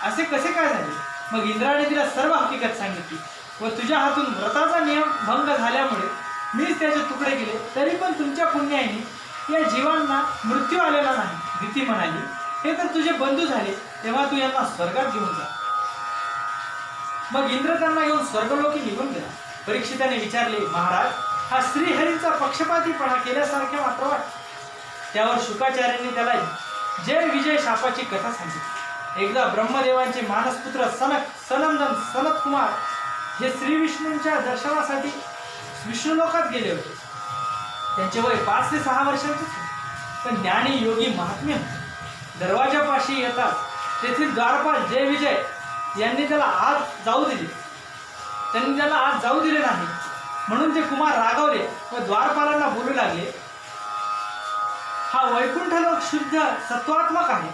असे कसे काय झाले? मग इंद्राने तिला सर्व हकीकत सांगितली व तुझ्या हातून व्रताचा नियम भंग झाल्यामुळे मीच त्याचे तुकडे केले, तरी पण तुमच्या पुण्याने या जीवांना मृत्यू आलेला नाही. दिती म्हणाली, हे तर तुझे बंधू झाले, तेव्हा तू यांना स्वर्गात घेऊन जा. मग इंद्र त्यांना घेऊन स्वर्गलोकी निघून गेला. परीक्षिताने विचारले, महाराज, हा श्रीहरींचा पक्षपातीपणा केल्यासारखे मात्र वाटते. त्यावर शुकाचार्यांनी त्याला जय विजय शापाची कथा सांगितली. एकदा ब्रह्मदेवांचे मानसपुत्र सनंदन सनत कुमार हे श्री विष्णूंच्या दर्शनासाठी विष्णुलोकात गेले होते. त्यांचे वय 5 ते 6 वर्षांचे होते. पण ज्ञानी योगी महात्मे होते. दरवाजापाशी येतात तेथील द्वारपाल जय विजय यांनी त्याला आत जाऊ दिले. त्यांनी त्याला आत जाऊ दिले नाही म्हणून ते कुमार रागावले व द्वारपालांना बोलू लागले, हा वैकुंठ लोक शुद्ध सत्वात्मक आहे.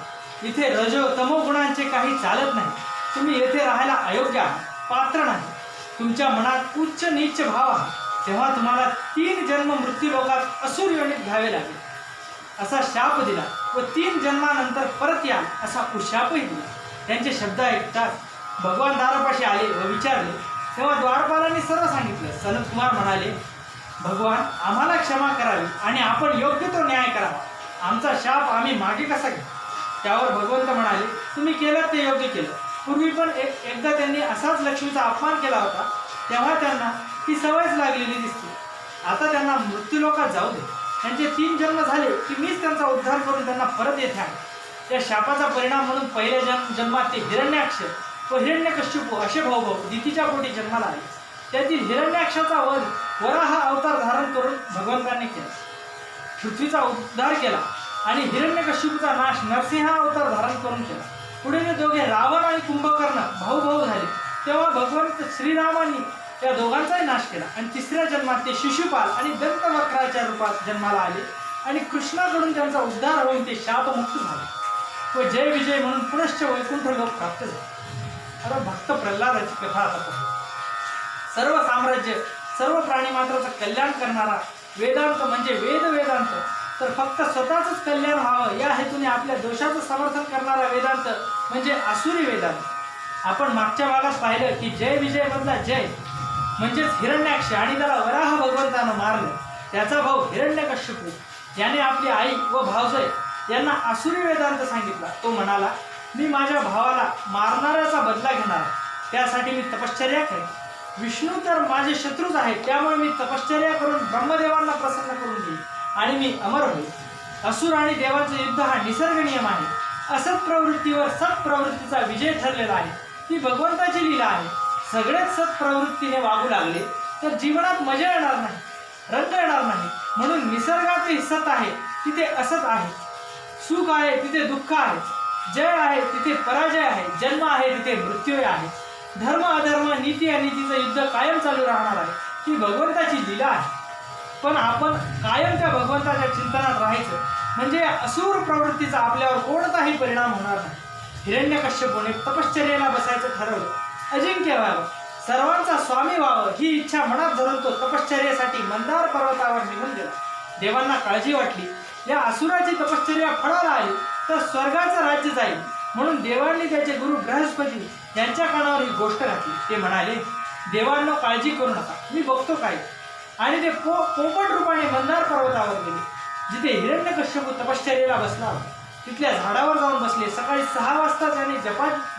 इथे रजो तमो गुणांचे काही चालत नाही. तुम्ही येथे राहायला अयोग्य आहे, पात्र नाही. तुमच्या मनात उच्च नीच भाव आहे. तेव्हा तुम्हाला 3 जन्म मृत्यू लोकात असुर योनीत घ्यावे लागेल असा शाप दिला व 3 जन्मानंतर परत या असा उशापही दिला. त्यांचे शब्द ऐकताच भगवान दारापाशी आले व विचारले. तेव्हा द्वारपालांनी सर्व सांगितलं. सनत कुमार म्हणाले, भगवान, आम्हाला क्षमा करावी आणि आपण योग्य तो न्याय करावा. आमचा शाप आम्ही मागे कसा घेऊ? त्यावर भगवंत म्हणाले, तुम्ही केलं ते योग्य केलं. पूर्वी पण एकदा त्यांनी असाच लक्ष्मीचा अपमान केला होता, तेव्हा त्यांना ती सवयच लागलेली दिसते. आता त्यांना मृत्यूलोकात जाऊ दे. त्यांचे 3 जन्म झाले की मीच त्यांचा उद्धार करून त्यांना परत येथे आहे. त्या शापाचा परिणाम म्हणून पहिल्या जन्मात ते हिरण्याक्ष व हिरण्यकश्यपू असे भाऊ दितीच्या पोटी जन्माला आले. त्यातील हिरण्याक्षाचा वध वराह अवतार धारण करून भगवंतांनी केला. पृथ्वीचा उद्धार केला आणि हिरण्यकश्यपूचा नाश नरसिंह अवतार धारण करून केला. पुढे ते दोघे रावण आणि कुंभकर्ण भाऊ झाले. तेव्हा भगवंत श्रीरामांनी त्या दोघांचाही नाश केला आणि 3ऱ्या जन्मात ते शिशुपाल आणि दंतवक्राच्या रूपात जन्माला आले आणि कृष्णाकडून त्यांचा उद्धार होऊन ते शापमुक्त झाले व जय विजय म्हणून पुनश्च वैकुंठ लोक प्राप्त झाले. आता भक्त प्रल्हादाची कथा आता पाहू. सर्व साम्राज्य सर्व प्राणीमात्राचं कल्याण करणारा वेदांत म्हणजे वेदांत, तर फक्त स्वतःच कल्याण व्हावं या हेतूने आपल्या दोषाचं समर्थन करणारा वेदांत म्हणजे आसुरी वेदांत. आपण मागच्या भागात पाहिलं की जय विजय मधला जय म्हणजेच हिरण्याक्ष आणि त्याला वराह भगवंतानं मारलं. त्याचा भाऊ हिरण्यकश्यपू याने आपली आई व भावजय यांना आसुरी वेदांत सांगितला. तो म्हणाला, मी माझ्या भावाला मारणाऱ्याचा बदला घेणार, त्यासाठी मी तपश्चर्या करेन. विष्णू तर माझे शत्रूच आहेत, त्यामुळे मी तपश्चर्या करून ब्रह्मदेवांना प्रसन्न करून घेईन आणि मी अमर होईल. असुर आणि देवाचे युद्ध हा निसर्ग नियम आहे. असत प्रवृत्तीवर सत्प्रवृत्तीचा विजय ठरलेला आहे. ही भगवंताची लीला आहे. सगळेच सत्प्रवृत्तीने वागू लागले तर जीवनात मजा येणार नाही, रंग येणार नाही. म्हणून निसर्गाचे सत आहे तिथे असत आहे, सुख आहे तिथे दुःख आहे, जय आहे तिथे पराजय आहे, जन्म आहे तिथे मृत्यू आहे, धर्म अधर्म नीती अनितीचं युद्ध कायम चालू राहणार आहे. ही भगवंताची लीला आहे. पण आपण कायम त्या भगवंताच्या चिंतनात राहायचं म्हणजे असुर प्रवृत्तीचा आपल्यावर कोणताही परिणाम होणार नाही. हिरण्यकश्यपूने तपश्चर्येला बसायचं ठरवलं. अजिंक्य व्हावं, सर्वांचा स्वामी व्हावं ही इच्छा मनात धरून तो तपश्चर्येसाठी मंदार पर्वतावर निघून गेला. देवांना काळजी वाटली, या असुराची तपश्चर्या फळाला आली तर स्वर्गाचं राज्य जाईल, म्हणून देवांनी त्याचे गुरु बृहस्पती यांच्या कानावर ही गोष्ट घातली. ते म्हणाले, देवांनो काळजी करू नका, मी बघतो काय. आणि ते पोपट रूपाने मंदार पर्वतावर गेले, जिथे हिरण्यकश्यपू तपश्चर्येला बसला होता. तिथल्या झाडावर जाऊन बसले. सकाळी 6 वाजता त्याने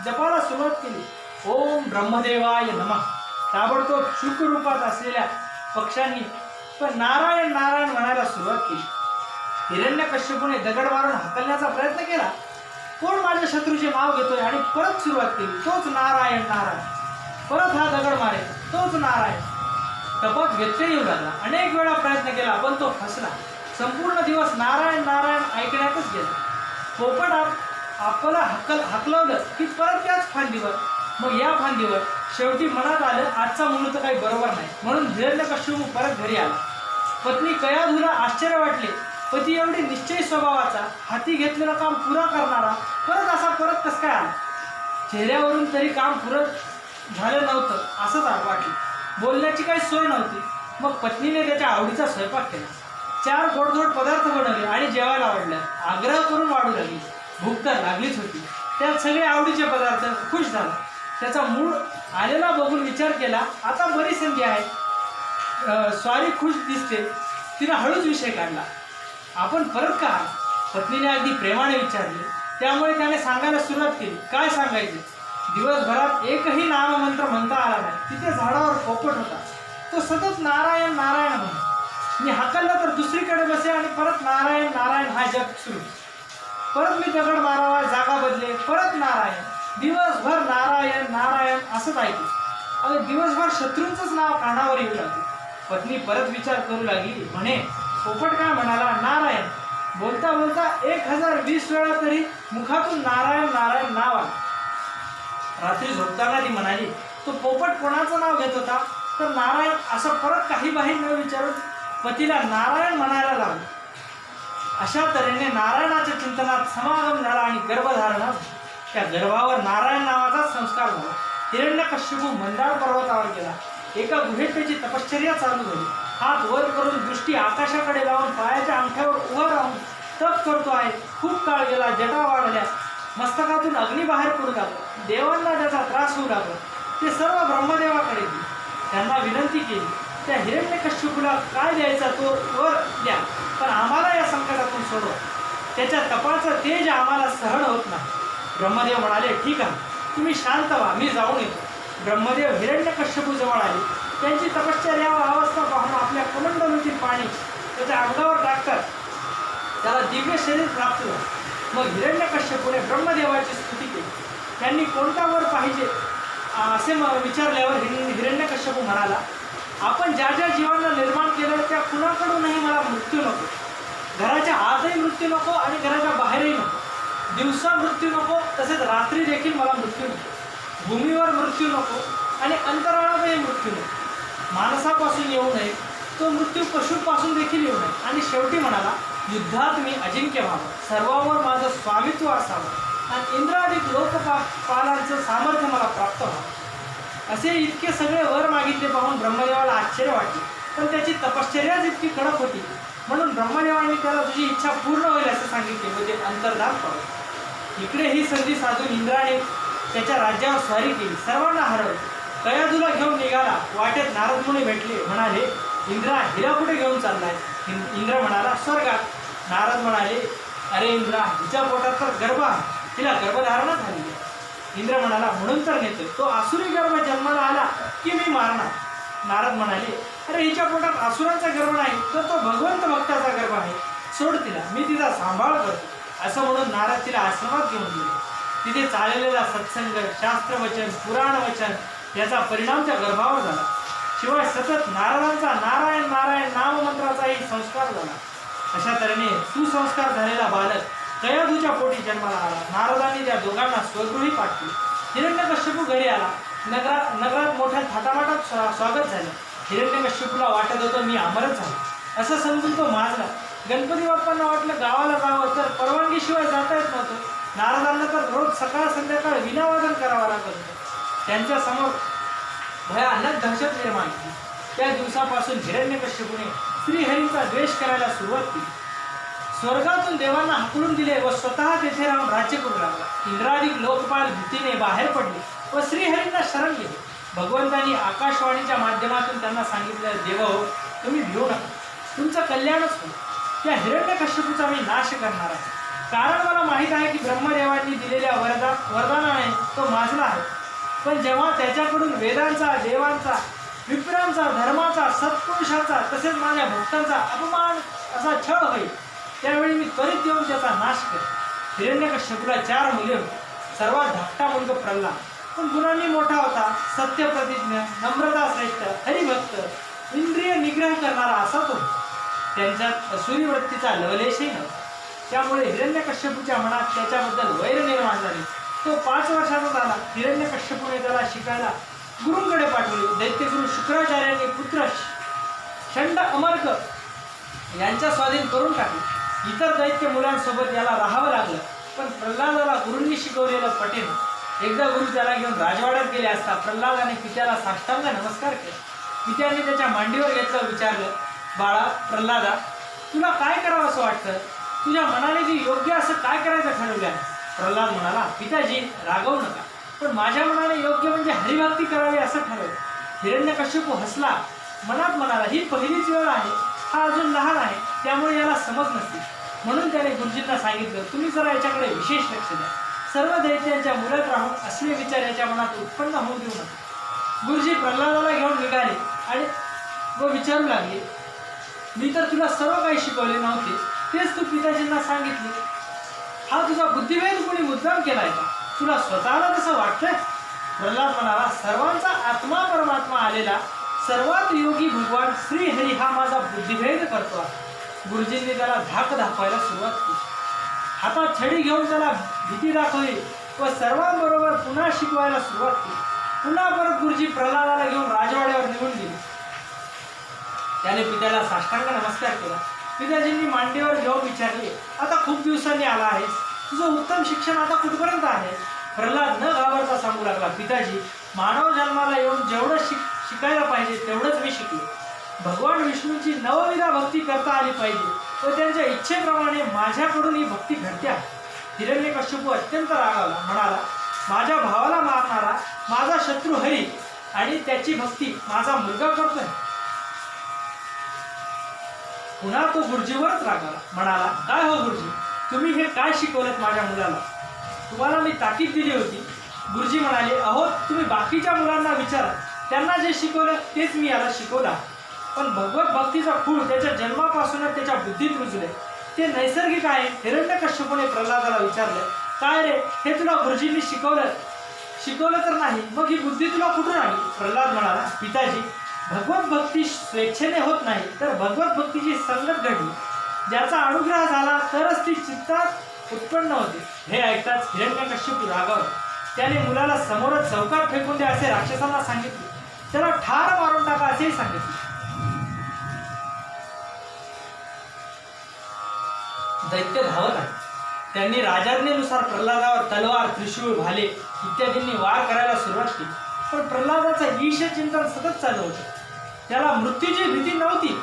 जपाला सुरुवात केली. ओम ब्रह्मदेवाय नमः. ताबडतोब शुक रूपात असलेल्या पक्ष्यांनी पण नारायण नारायण म्हणायला सुरुवात केली. हिरण्यकश्यपूने दगड मारून हकलण्याचा प्रयत्न केला. कोण माझ्या शत्रूचे नाव घेतोय, आणि परत सुरुवात केली. तोच नारायण नारायण. परत हा दगड मारे, तोच नारायण. तपात व्यत्यय येऊ लागला. अनेक वेळा प्रयत्न केला, पण तो फसला. संपूर्ण दिवस नारायण नारायण ऐकण्यातच गेला. पोपट आपला हकलवलं की परत त्याच फांदीवर, मग या फांदीवर. शेवटी मनात आलं, आजचा मुहूर्त काही बरोबर नाही, म्हणून हिरण्यकश्यपू परत घरी आला. पत्नी कयाधूला आश्चर्य वाटले. पती एवढी निश्चयी स्वभावाचा, हाती घेतलेलं काम पुरा करणारा, परत कसं काय आला. चेहऱ्यावरून तरी काम पुरं झालं नव्हतं असंच वाटलं. बोलण्याची काही सोय नव्हती. मग पत्नीने त्याच्या आवडीचा स्वयंपाक केला. 4 गोडधोड पदार्थ बनवले आणि जेवायला वाढलं. आग्रह करून वाढू लागली. भूक तर लागलीच होती. त्यात सगळे आवडीचे पदार्थ. खुश झाला. त्याचा मूड आलेला बघून विचार केला, आता बरी संधी आहे. स्वारी खुश दिसते. तिने हळूच विषय काढला. आपण परत का? पत्नीने अगदी प्रेमाने विचारले. त्यामुळे त्याने सांगायला सुरुवात केली. काय सांगायचे? दिवसभरात एकही नाममंत्र म्हणता आला नाही. तिथे झाडावर पोपट होता. तो सतत नारायण नारायण म्हणतो. मी हाकललं तर दुसरीकडे बसे आणि परत नारायण नारायण हा जप सुरू. परत मी दगड मारावा, जागा बदले, परत नारायण. दिवसभर नारायण नारायण असंच ऐकू. अगं दिवसभर शत्रूंचंच नाव कानावर येऊ लागले. पत्नी परत विचार करू लागली. म्हणे, पोपट काय म्हणाला? नारायण. बोलता बोलता 1020 वेळा तरी मुखातून नारायण नारायण नाव आलं. रात्री झोपताना ती म्हणाली, तो पोपट कोणाचं नाव घेत होता? तर नारायण असं परत काही बाही न विचारून पतीला नारायण म्हणायला लागले. अशा तऱ्हेने नारायणाच्या चिंतनात समागम झाला आणि गर्भधारणा. त्या गर्भावर नारायण नावाचा संस्कार झाला. हिरण्यकश्यपू मंदार पर्वतावर गेला. एका गुहेत त्याची तपश्चर्या चालू झाली. हात वर करून दृष्टी आकाशाकडे लावून पायाच्या अंगठ्यावर उभं राहून तप करतो आहे. खूप काळ गेला. जटा वाढल्या. मस्तकातून अग्नी बाहेर पडू लागला. देवांना त्याचा त्रास होऊ लागला. ते सर्व ब्रह्मदेवाकडे गेले. त्यांना विनंती केली, त्या हिरण्यकश्यपूला काय द्यायचा तो वर द्या, पण आम्हाला या संकटातून सोडवा. त्याच्या तपाचं तेज आम्हाला सहन होत नाही. ब्रह्मदेव म्हणाले, ठीक आहे, तुम्ही शांत व्हा, मी जाऊन येतो. ब्रह्मदेव हिरण्यकश्यपू जवळ आले. त्यांची तपश्चर्या व अवस्था पाहून आपल्या कमंडलूतील पाणी त्याच्या अंगावर टाकतात त्याला दिव्य शरीर प्राप्त झालं. मग हिरण्यकश्यपूने ब्रह्मदेवाची स्तुती केली. त्यांनी कोणता वर पाहिजे असे विचारल्यावर हिरण्यकश्यपू म्हणाला, आपण ज्या ज्या जीवांना निर्माण केलं त्या कुणाकडूनही मला मृत्यू नको. घराच्या आतही मृत्यू नको आणि घराच्या बाहेरही नको. दिवसा मृत्यू नको, तसेच रात्री देखील मला मृत्यू नको. भूमीवर मृत्यू नको आणि अंतराळातही मृत्यू नको. माणसापासून येऊ नये, तो मृत्यू पशुपासून देखील येऊ नये. आणि शेवटी म्हणाला, युद्धात मी अजिंक्य व्हावं, सर्वांवर माझं स्वामित्व असावं आणि इंद्राधिक लोकपालांचं सामर्थ्य मला प्राप्त व्हावं. असे इतके सगळे वर मागितले पाहून ब्रह्मदेवाला आश्चर्य वाटले. पण त्याची तपश्चर्याच इतकी कडक होती, म्हणून ब्रह्मदेवाने त्याला तुझी इच्छा पूर्ण होईल असं सांगितले व ते अंतर्धान पावले. इकडे ही संधी साधून इंद्राने त्याच्या राज्यावर स्वारी केली. सर्वांना हरवले. कयाधूला घेऊन निघाला. वाटेत नारदमुनी भेटले. म्हणाले, इंद्रा, हिला कुठे घेऊन चाललाय? इंद्र म्हणाला, स्वर्गात. नारद म्हणाले, अरे इंद्रा, हिच्या पोटात तर गर्भ आहे, तिला गर्भधारणा झाली. इंद्र म्हणाला, म्हणून तर नेतोय. तो आसुरी गर्भ जन्माला आला की मी मारणार. नारद म्हणाले, अरे हिच्या पोटात असुरांचा गर्भ नाही, तर तो भगवंत भक्ताचा गर्भ आहे. सोड तिला, मी तिचा सांभाळ करतो. असं म्हणून नारद तिला आश्रमात घेऊन गेले. तिथे चाललेला सत्संग, शास्त्रवचन, पुराणवचन याचा परिणाम त्या गर्भावर झाला. शिवाय सतत नारदांचा नारायण नारायण नाममंत्राचाही संस्कार झाला. अशा तऱ्हेने सुसंस्कार झालेला बालक कयाधूच्या पोटी जन्माला आला. नारदांनी त्या दोघांना स्वगृही पाठवले. हिरण्यकश्यपू घरी आला. नगरात मोठ्या थाटामाटात स्वागत झालं. हिरण्यकश्यपूला वाटत होतं मी अमरच झालो असं समजून तो माजला. गणपती बाप्पांना वाटलं गावाला जावं, तर परवानगीशिवाय जाता येत नव्हतं. नारदांना तर रोज सकाळ संध्याकाळ विनावादन करावं लागत होतं. त्यांच्या समोर भयानक दहशत निर्माण केली. त्या दिवसापासून हिरण्यकश्यपूने श्रीहरींचा द्वेष करायला सुरुवात केली. स्वर्गातून देवांना हाकलून दिले व स्वतः तेथे राहून राज्य करू लागला. इंद्रादिक लोकपाल भीतीने बाहेर पडले व श्रीहरींना शरण गेले. भगवंतांनी आकाशवाणीच्या माध्यमातून त्यांना सांगितलं, देव हो, तुम्ही भिवू नका, तुमचं कल्याणच होईल. त्या हिरण्यकश्यपूचा मी नाश करणार आहे. कारण मला माहीत आहे की ब्रह्मदेवांनी दिलेल्या वरदानाने तो माजला आहे. पण जेव्हा त्याच्याकडून वेदांचा, देवांचा, विप्रांचा, धर्माचा, सत्पुरुषांचा तसेच माझ्या भक्तांचा अपमान असा छळ होईल, त्यावेळी मी त्वरित येऊन त्याचा नाश करेन. हिरण्यकश्यपूला 4 मुले होती. सर्वात धाकटा मुलगा प्रल्हाद, पण गुणांनी मोठा होता, सत्य प्रतिज्ञ, नम्रता श्रेष्ठ, हरिभक्त, इंद्रिय निग्रह करणारा असा तो. त्यांच्यात असुरी वृत्तीचा लवलेशही नव्हता. त्यामुळे हिरण्यकश्यपूच्या मनात त्याच्याबद्दल वैर निर्माण झाले. तो 5 वर्षाचा झाला. हिरण्यकश्यपूने त्याला शिकायला गुरूंकडे पाठवले. दैत्यगुरु शुक्राचार्यांनी पुत्र षंड अमर्क यांच्या स्वाधीन करून टाकले. इतर दैत्य मुलांसोबत याला राहावं लागलं, पण प्रल्हादाला गुरूंनी शिकवलेलं पटेल. एकदा गुरु त्याला घेऊन राजवाड्यात गेले असता प्रल्हादाने पित्याला साष्टांग नमस्कार केला. पित्याने त्याच्या मांडीवर घेतलं, विचारलं, बाळा प्रल्हादा, तुला काय करावं असं वाटतं? तुझ्या मनाने जे योग्य असं काय करायचं ठरवलं आहे? प्रल्हाद म्हणाला, पिताजी रागवू नका, पण माझ्या मनाने योग्य म्हणजे हरिभक्ती करावी असं ठरवलं. हिरण्यकश्यपू हसला, मनात म्हणाला, ही पहिलीच वेळ आहे, हा अजून लहान आहे, त्यामुळे याला समज नसते. म्हणून त्याने गुरुजींना सांगितलं, तुम्ही जरा याच्याकडे विशेष लक्ष द्या. सर्व दैत्यांच्या मुलात राहून असले विचार याच्या मनात उत्पन्न होऊ देऊ नका. गुरुजी प्रल्हादाला घेऊन निघाले आणि विचारू लागले, मी तर तुला सर्व काही शिकवले नव्हते, तेच तू पिताजींना सांगितले. हा तुझा बुद्धिभेद कोणी मुद्दाम केलाय का? तुला स्वतःला तसं वाटतंय? प्रल्हाद म्हणाला, सर्वांचा आत्मा परमात्मा आलेला सर्वात योगी भगवान श्रीहरी हा माझा बुद्धिभेद करतो आहे. गुरुजींनी त्याला धाक दाखवायला सुरुवात केली. हातात छडी घेऊन त्याला भीती दाखवली व सर्वांबरोबर पुन्हा शिकवायला सुरुवात केली. पुन्हा परत गुरुजी प्रल्हादाला घेऊन राजवाड्यावर निघून गेले. त्याने पित्याला साष्टांग नमस्कार केला. पिताजींनी मांडीवर घेऊन विचारले, आता खूप दिवसांनी आला आहेस, तुझं उत्तम शिक्षण आता कुठपर्यंत आहे? प्रल्हाद न घाबरता सांगू लागला, पिताजी, मानव जन्माला येऊन जेवढं शिकायला पाहिजे तेवढंच मी शिकलो. भगवान विष्णूंची नवविधा भक्ती करता आली पाहिजे व त्यांच्या इच्छेप्रमाणे माझ्याकडून ही भक्ती घडते आहे. हिरण्यकश्यपू अत्यंत रागावला, म्हणाला, माझ्या भावाला मारणारा माझा शत्रू हरी आणि त्याची भक्ती माझा मुलगा करतोय. पुन्हा तो गुरुजीवरच रागावला, म्हणाला, काय हो गुरुजी, तुम्ही हे काय शिकवलत माझ्या मुलाला? तुम्हाला मी ताकीद दिली होती. गुरुजी म्हणाले, अहो तुम्ही बाकीच्या मुलांना विचारा, त्यांना जे शिकवलं तेच मी याला शिकवलं. पण भगवत भक्तीचा खूळ त्याच्या जन्मापासूनच त्याच्या बुद्धीत रुजले, ते नैसर्गिक आहे. हिरण्यकश्यपूने प्रल्हादाला विचारलं, काय रे, हे तुला गुरुजींनी शिकवलं तर नाही, मग ही बुद्धी तुला कुठून आली? प्रल्हाद म्हणाला, पिताजी, भगवत भक्ती स्वेच्छेने होत नाही, तर भगवत भक्तीची संगत घडली, ज्याचा अनुग्रह झाला तरच ती चित्तात उत्पन्न होते. हे ऐकताच हिरण्यकश्यपू रागावला. त्याने मुलाला समोरच चौकात फेकून द्या असे राक्षसांना सांगितले. त्याला ठार मारून टाका असेही सांगितले. दैत्य धावत आहे. त्यांनी राजाज्ञेनुसार प्रल्हादावर तलवार, त्रिशूळ, भाले इत्यादींनी वार करायला सुरुवात केली. पण प्रल्हादाचं ईश चिंतन सतत चालू होतं. त्याला मृत्यूची भीती नव्हती,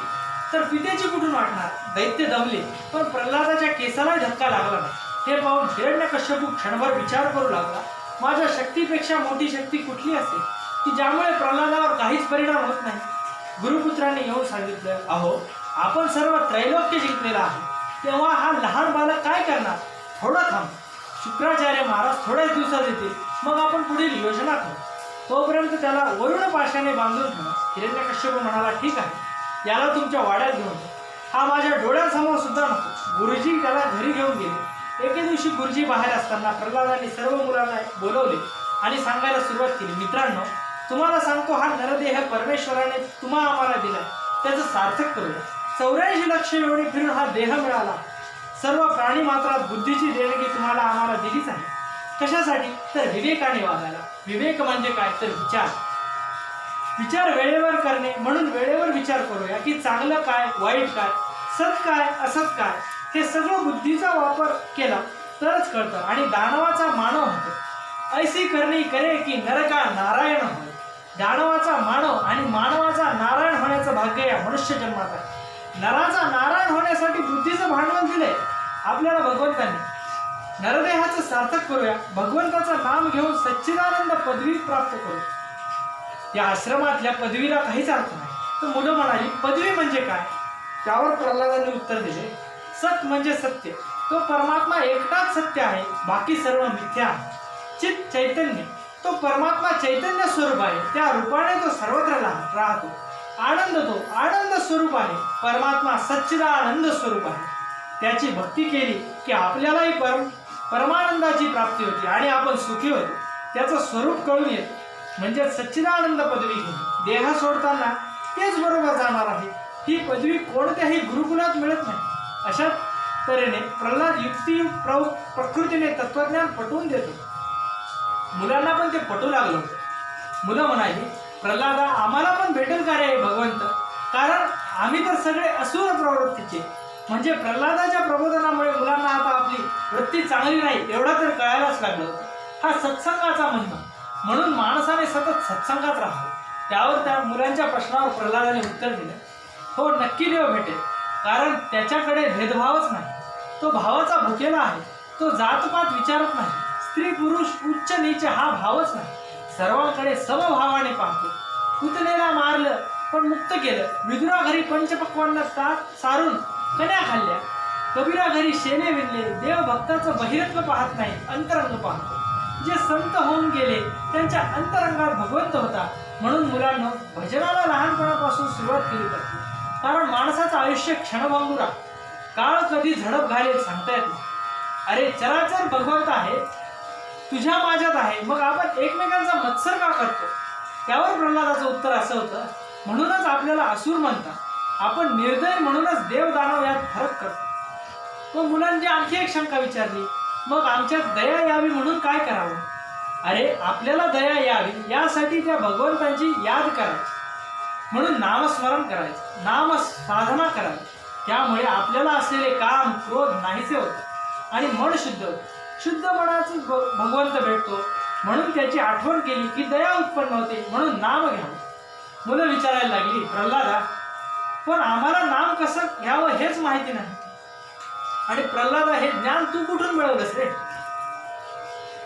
तर पितेची कुठून वाटणार? दैत्य दमले, पण प्रल्हादाच्या केसालाही धक्का लागला नाही. हे पाहून हिरण्यकश्यपू क्षणभर विचार करू लागला, माझ्या शक्तीपेक्षा मोठी शक्ती कुठली असेल की ज्यामुळे प्रल्हादावर काहीच परिणाम होत नाही? गुरुपुत्रांनी येऊन सांगितलं, अहो आपण सर्व त्रैलोक्य जिंकलेला आहे, तेव्हा हा लहान बालक काय करणार? थोडं थांब, शुक्राचार्य महाराज थोड्याच दिवसात येतील, मग आपण पुढील योजना करू. तोपर्यंत त्याला वरुण पाशाने बांधून ठेवा. हिरण्यकश्यप म्हणाला, ठीक आहे, याला तुमच्या वाड्यात घेऊन जा. हा माझ्या डोळ्यांसमोर सुद्धा नको. गुरुजी त्याला घरी घेऊन गेले. एके दिवशी गुरुजी बाहेर असताना प्रल्हादांनी सर्व मुलांना बोलवले आणि सांगायला सुरुवात केली, मित्रांनो, तुम्हाला सांगतो, हा नरदेह परमेश्वराने आम्हाला दिलाय, त्याचं सार्थक करूया. 84 लक्ष एवढी फिरून हा देह मिळाला. सर्व प्राणी मात्रात बुद्धीची देणगी तुम्हाला आम्हाला दिलीच आहे. कशासाठी? तर विवेकाने वागायला. विवेक म्हणजे काय? तर विचार वेळेवर करणे. म्हणून वेळेवर विचार करूया की चांगलं काय, वाईट काय, सत काय, असत काय, हे सगळं बुद्धीचा वापर केला तरच कळतं आणि दानवाचा मानव होतो. ऐसी करणी करे की नरका नारायण होय. दानवाचा मानव आणि मानवाचा नारायण होण्याचं भाग्य या मनुष्य जन्मात आहे. नराचा नारायण होण्यासाठी बुद्धीचं भांडवल दिलंय आपल्याला भगवंतांनी. नरदेहाचं सार्थक करूया, भगवंताचं नाम घेऊन सच्चिदानंद पदवी प्राप्त करू. या आश्रमातल्या पदवीला काहीच अर्थ नाही. तर मुलं म्हणाली, पदवी म्हणजे काय? त्यावर प्रल्हादांनी उत्तर दिले, सत म्हणजे सत्य. तो परमात्मा एकटाच सत्य आहे, बाकी सर्व मिथ्या आहे. चित चैतन्य, तो परमात्मा चैतन्य स्वरूप आहे, त्या रूपाने तो सर्वत्र राहतो. आनंद, तो आनंद स्वरूप आहे. परमात्मा सच्चिदानंद स्वरूप आहे. त्याची भक्ती केली की आपल्यालाही परमानंदाची प्राप्ती होती आणि आपण सुखी होतो. त्याचं स्वरूप कळून येतं. म्हणजे सच्चिदानंद पदवी घेणे. देह सोडताना तेच बरोबर जाणार आहे. ही पदवी कोणत्याही गुरुकुलात मिळत नाही. अशा तऱ्हेने प्रल्हाद युक्तियुक्त प्रकृतीने तत्वज्ञान पटवून देतो. मुलांना पण ते पटू लागलं होतं. मुलं म्हणाली, प्रल्हादा आम्हाला पण भेटेल का रे भगवंत? कारण आम्ही तर सगळे असुर प्रवृत्तीचे. म्हणजे प्रल्हादाच्या प्रबोधनामुळे मुलांना आता आपली वृत्ती चांगली नाही एवढं तर कळायलाच लागलं होतं. हा सत्संगाचा महिमा. म्हणून माणसाने सतत सत्संगात राहावं. त्यावर त्या मुलांच्या प्रश्नावर प्रल्हादाने उत्तर दिलं, हो नक्की देव भेटेल. कारण त्याच्याकडे भेदभावच नाही. तो भावाचा भुकेला आहे. तो जातपात विचारत नाही. स्त्री पुरुष उच्च नीच हा भावच नाही. सर्वांकडे समभावाने पाहतो. पुतनेला मारलं पण मुक्त केलं. विदुरा घरी पंचपक्वांना ताट सारून कन्या खाल्ल्या. कबीरा घरी शेणे विणले. देव भक्ताचं बहिरत्व पाहत नाही, अंतरंग पाहतो. जे संत होऊन गेले त्यांच्या अंतरंगात भगवंत होता. म्हणून मुलांना भजनाला लहानपणापासून सुरुवात केली पाहिजे. कारण माणसाचं आयुष्य क्षणभंगुरा. काळ कधी झडप घालेल सांगता येत नाही. अरे चराचर भगवंत आहे, तुझ्या माझ्यात आहे, मग आपण एकमेकांचा मत्सर का करतो? त्यावर प्रल्हादाचं उत्तर असं होतं, म्हणूनच आपल्याला असुर म्हणतात. आपण निर्दय म्हणूनच देव दानव यात फरक करतो. मग मुलांची आणखी एक शंका विचारली, मग आमच्यात दया यावी म्हणून काय करावं? अरे आपल्याला दया यावी यासाठी त्या भगवंतांची याद करायची. म्हणून नामस्मरण करायचं, नाम साधना करावी. त्यामुळे आपल्याला असलेले काम क्रोध नाहीसे होत आणि मन शुद्ध होतं. शुद्ध मनाचं भगवंत भेटतो. म्हणून त्याची आठवण केली की दया उत्पन्न होते. म्हणून नाम घ्यावं. मुलं विचारायला लागली, प्रल्हादा पण आम्हाला नाम कसं घ्यावं हेच माहिती नाही. आणि प्रल्हादा हे ज्ञान तू कुठून मिळवलंस रे?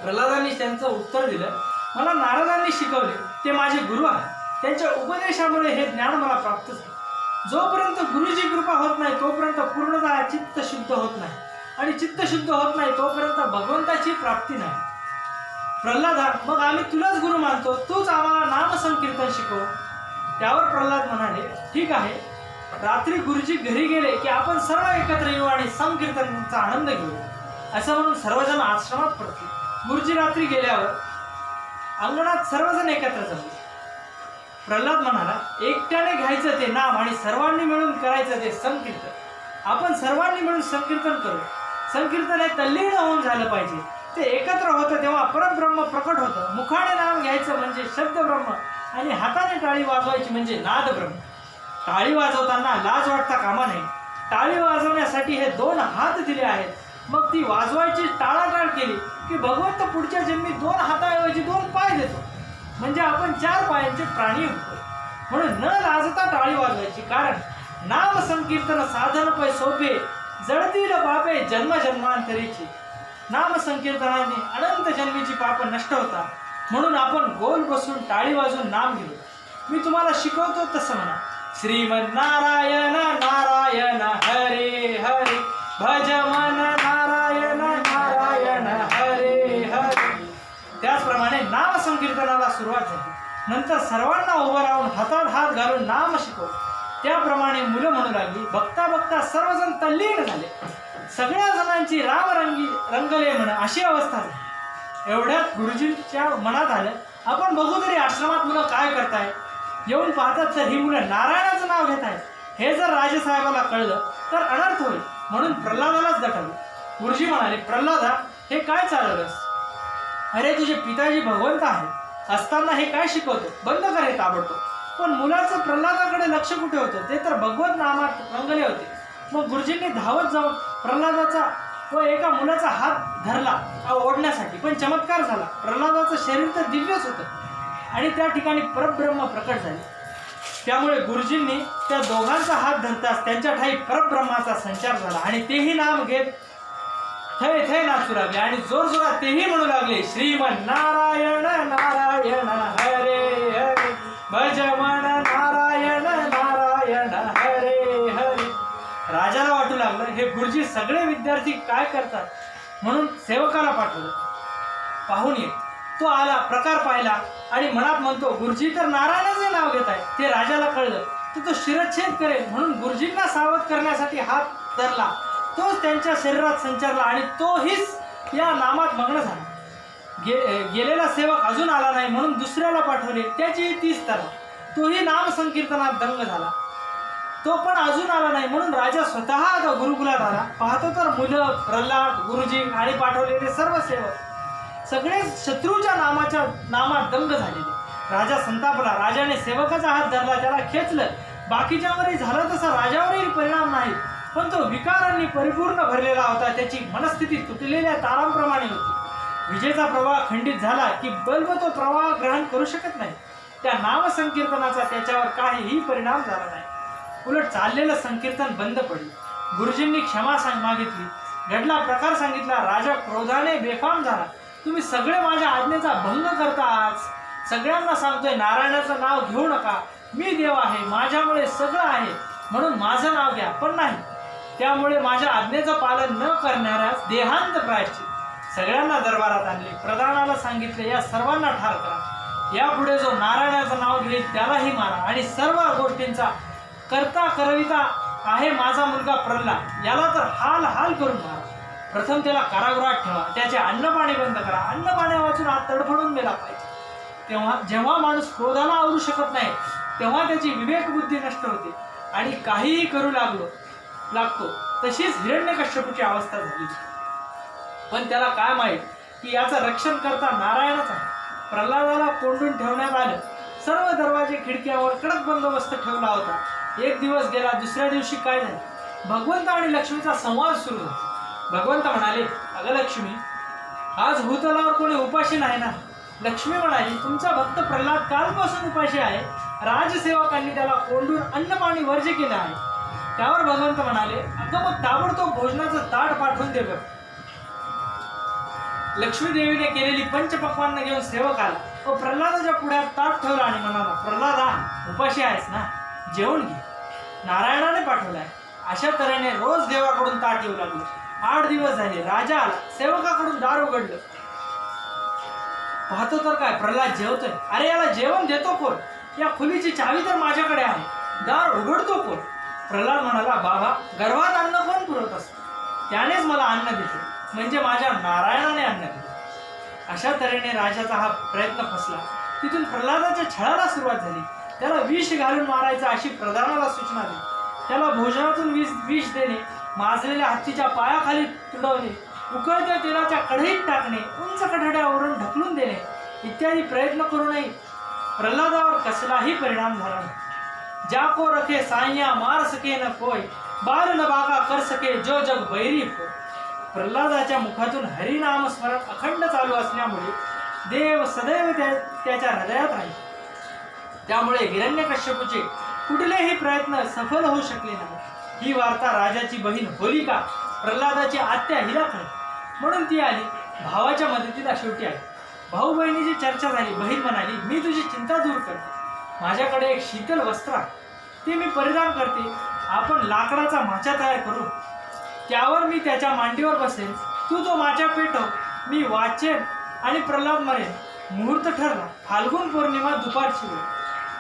प्रल्हादांनी त्यांचं उत्तर दिलं, मला नारदांनी शिकवले, ते माझे गुरु आहेत. त्यांच्या उपदेशामुळे हे ज्ञान मला प्राप्त झाले. जोपर्यंत गुरुची कृपा होत नाही तोपर्यंत पूर्णतः चित्त शुद्ध होत नाही. आणि चित्त शुद्ध होत नाही तोपर्यंत भगवंताची प्राप्ती नाही. प्रल्हादा मग आम्ही तुलाच गुरु मानतो, तूच आम्हाला नाम संकीर्तन शिकव. त्यावर प्रल्हाद म्हणाले, ठीक आहे, रात्री गुरुजी घरी गेले की आपण सर्व एकत्र येऊ आणि संकीर्तनाचा आनंद घेऊ. असं म्हणून सर्वजण आश्रमात पडतील. गुरुजी रात्री गेल्यावर अंगणात सर्वजण एकत्र जमले. प्रल्हाद म्हणाला, एकट्याने घ्यायचं ते नाम आणि सर्वांनी मिळून करायचं ते संकीर्तन. आपण सर्वांनी मिळून संकीर्तन करू. संकीर्तन हे तल्लीन होऊन झालं पाहिजे. ते एकत्र होतं तेव्हा परब्रह्म प्रकट होतं. मुखाने नाम घ्यायचं म्हणजे शब्द ब्रह्म आणि हाताने टाळी वाजवायची म्हणजे नाद ब्रह्म. टाळी वाजवताना लाज वाटता कामा नये. टाळी वाजवण्यासाठी हे 2 हात दिले आहेत. मग ती वाजवायची टाळाटाळ केली की भगवंत पुढच्या जन्मी 2 हाताऐवजी 2 पाय देतो. म्हणजे आपण 4 पायांचे प्राणी होतो. म्हणून न लाजता टाळी वाजवायची. कारण नाम संकीर्तन साधन पै सोपे, जळतील पापे जन्म जन्मांतरीची. नाम संकीर्तनाने अनंत जन्मीची पाप नष्ट होतात. म्हणून आपण गोल बसून टाळी वाजून नाम घेऊ. मी तुम्हाला शिकवतो तसं म्हणा. श्रीमद नारायण नारायण हरे हरे, भज मन नारायण नारायण हरे हरे. त्याचप्रमाणे नाम संकीर्तनाला सुरुवात झाली. नंतर सर्वांना उभं राहून हातात हात घालून नाम शिकव. त्याप्रमाणे मुलं म्हणू लागली. बघता बघता सर्वजण तल्लीन झाले. सगळ्या जणांची राम रंगले म्हण अशी अवस्था झाली. एवढ्यात गुरुजींच्या मनात आलं, आपण बघू तरी आश्रमात मुलं काय करताय. येऊन पाहतात तर ही मुलं नारायणाचं नाव घेत आहेत. हे जर राजेसाहेबाला कळलं तर अनर्थ होईल. म्हणून प्रल्हादालाच दटवलं. गुरुजी म्हणाले, प्रल्हादा हे काय चालवलंस? अरे तुझे पिताजी भगवंत आहेत असताना हे काय शिकवतो? बंद कर हे ताबडतोब. पण मुलाचं प्रल्हादाकडे लक्ष कुठे होतं? ते तर भगवत नामात रंगले होते. मग गुरुजींनी धावत जाऊन प्रल्हादाचा व एका मुलाचा हात धरला ओढण्यासाठी, पण चमत्कार झाला. प्रल्हादाचं शरीर तर दिव्यच होतं आणि त्या ठिकाणी परब्रह्म प्रकट झाले. त्यामुळे गुरुजींनी त्या दोघांचा हात धरताच त्यांच्या ठाई परब्रह्माचा संचार झाला आणि तेही नाम घेत थय थय नाचू लागले आणि जोरजोरात तेही म्हणू लागले, श्रीमन नारायण नारायण हरे हरे, भजमन नारायण नारायण हरे हरे. राजाला वाटू लागलं हे गुरुजी सगळे विद्यार्थी काय करतात, म्हणून सेवकाला पाठवलं. पाहून ये. तो आला, प्रकार पाहिला आणि मनात म्हणतो, गुरुजी तर नारायणाचे नाव घेत आहे. ते राजाला कळलं तर तो शिरच्छेद करेल, म्हणून गुरुजींना सावध करण्यासाठी हात धरला. तोच त्यांच्या शरीरात संचारला आणि तोहीच या नामात मग्न झाला. गेलेला सेवक अजून आला नाही, म्हणून दुसऱ्याला पाठवले. त्याची तीच तरा. तोही नाम संकीर्तनात दंग झाला. तो पण अजून आला नाही, म्हणून राजा स्वतः आता गुरुकुलात आला. पाहतो तर मुलं, प्रल्हाद, गुरुजी आणि पाठवलेले सर्व सेवक सगळे शत्रूच्या नामात दंग झालेले. राजा संतापला. राजाने सेवकाचा हात धरला, त्याला खेचलं. बाकीच्यावरही झाला तसा राजावरही परिणाम नाही, पण तो विकारांनी परिपूर्ण भरलेला होता. त्याची मनस्थिती तुटलेल्या तारांप्रमाणे होती. विजेचा प्रवाह खंडित झाला की बल्ब तो प्रवाह ग्रहण करू शकत नाही. त्या नामसंकीर्तनाचा त्याच्यावर काहीही परिणाम झाला नाही. उलट चाललेलं संकीर्तन बंद पडलं. गुरुजींनी क्षमा मागितली, घडला प्रकार सांगितला. राजा क्रोधाने बेफाम झाला. तुम्ही सगळे माझ्या आज्ञेचा भंग करता. आज सगळ्यांना सांगतोय नारायणाचं नाव घेऊ नका, मी देव आहे, माझ्यामुळे सगळं आहे, म्हणून माझं नाव घ्या. पण नाही, त्यामुळे माझ्या आज्ञेचं पालन न करणाऱ्यास देहांत प्रायश्चित. सगळ्यांना दरबारात आणले. प्रधानाला सांगितले, या सर्वांना ठार करा. यापुढे जो नारायणाचं नाव घेईल त्यालाही मारा आणि सर्व गोष्टींचा करता करविता आहे माझा मुलगा प्रल्हाद, याला तर हाल हाल करून मारा. प्रथम त्याला कारागृहात ठेवा. त्याचे अन्नपाणी बंद करा. अन्नपाणी वाचून हात तडफडून गेला पाहिजे. जेव्हा माणूस क्रोधाला आवरू शकत नाही तेव्हा त्याची विवेकबुद्धी नष्ट होते आणि काहीही करू लागतो. तशीच हिरण्यकश्यपूची अवस्था झाली. पण त्याला काय माहीत की याचं रक्षण करता नारायणच आहे. प्रल्हादाला कोंडून ठेवण्यात आलं. सर्व दरवाजे खिडक्यावर कडक बंदोबस्त ठेवला होता. एक दिवस गेला. दुसऱ्या दिवशी काय झाले, भगवंत आणि लक्ष्मीचा संवाद सुरू झाला. भगवंत म्हणाले, अगं लक्ष्मी, आज भूतलावर कोणी उपाशी नाही ना. लक्ष्मी म्हणाली, तुमचा भक्त प्रल्हाद कालपासून उपाशी आहे. राजसेवकांनी त्याला कोंडून अन्नपाणी वर्ज्य केलं आहे. त्यावर भगवंत म्हणाले, अगं मग ताबडतोब भोजनाचं ताट पाठवून दे बरं. लक्ष्मी देवीने केलेली पंचपक्वान्न घेऊन सेवक आला व प्रल्हादाच्या पुढ्यात ताट ठेवला आणि म्हणाला, प्रल्हादा, उपाशी आहेस ना, जेवण घे, नारायणाने पाठवलाय. अशा तऱ्हेने रोज देवाकडून ताट येऊ लागले. 8 दिवस झाले. राजा आला. सेवकाकडून दार उघडलं. पाहतो तर काय, प्रल्हाद जेवतोय. अरे याला जेवण देतो कोण? या खोलीची चावी तर माझ्याकडे आहे, दार उघडतो कोण? प्रल्हाद म्हणाला, बाबा, गर्भात अन्न कोण पुरवत असतं? त्यानेच मला अन्न देते, म्हणजे माझ्या नारायणाने अन्न दिले. अशा तऱ्हेने राजाचा हा प्रयत्न फसला. तिथून प्रल्हादाच्या छळाला सुरुवात झाली. त्याला विष घालून मारायचं अशी प्रधानाला सूचना दिली. त्याला भोजनातून विष देणे, माजलेल्या हत्तीच्या पायाखाली तुडवणे, उकळत्या तेलाच्या कढईत टाकणे, उंच कठड्यावरून ढकलून देणे इत्यादी प्रयत्न करूनही प्रल्हादावर कसलाही परिणाम झाला नाही. जाको रखे साया मार सके न कोय, बाल न बाका कर सके जो जग बैरी होय. प्रल्हादाच्या मुखातून हरिनाम स्मरण अखंड चालू असल्यामुळे देव सदैव त्याच्या हृदयात राहील. त्यामुळे हिरण्यकश्यपूचे कुठलेही प्रयत्न सफल होऊ शकले नाही. ही वार्ता राजाची बहीण होलिका, प्रल्हादाची आत्या हिराकडे, म्हणून ती आली. भावाच्या मदतीला शेवटी आली. भाऊ बहिणीची चर्चा झाली. बहीण म्हणाली, मी तुझी चिंता दूर करते. माझ्याकडे एक शीतल वस्त्र आहे, ते मी परिधान करते. आपण लाकडाचा माचा तयार करू, त्यावर मी त्याच्या मांडीवर बसेन. तू तो माचा पेटव, मी वाचेन आणि प्रल्हाद मरेन. मुहूर्त ठरला. फाल्गुन पौर्णिमा दुपारची वेळ.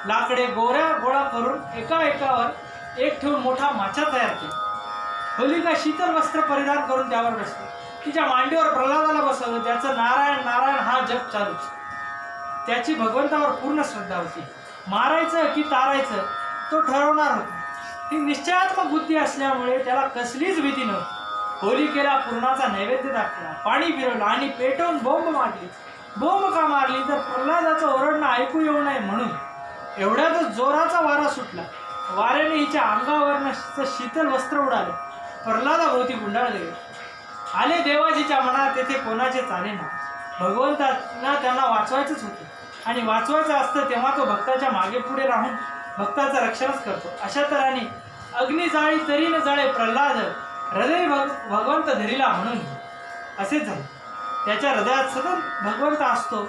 लाकडे गोळा करून एकावर एक ठेवून मोठा माचा तयार केला. होलिका शीतल वस्त्र परिधान करून त्यावर बसली. तिच्या मांडीवर प्रल्हादाला बसवलं. त्याचं नारायण नारायण हा जप चालूच. त्याची भगवंतावर पूर्ण श्रद्धा होती. मारायचं की तारायचं तो ठरवणार होता. ही निश्चयात्मक बुद्धी असल्यामुळे त्याला कसलीच भीती नव्हती. होलिकेला पूर्णाचा नैवेद्य दाखवला, पाणी फिरवलं आणि पेटवून बोंब मारली. बोंब का मारली तर प्रल्हादाचं ओरडणं ऐकू येऊ नये म्हणून. एवढ्यातच जोराचा वारा सुटला. वाऱ्याने हिच्या अंगावरनं शीतल वस्त्र उडालं. प्रल्हादाभोवती गुंडाळले. आले देवाजीच्या मनात तेथे कोणाचे चालेना. भगवंतांना त्यांना वाचवायचंच होतं आणि वाचवायचं असतं तेव्हा तो भक्ताच्या मागे पुढे राहून भक्ताचं रक्षणच करतो. अशा तऱ्हेने अग्नी जाळी तरी न जाळे प्रल्हाद हृदय भगवंत धरिला म्हणून असेच झाले. त्याच्या हृदयात सतत भगवंत असतो,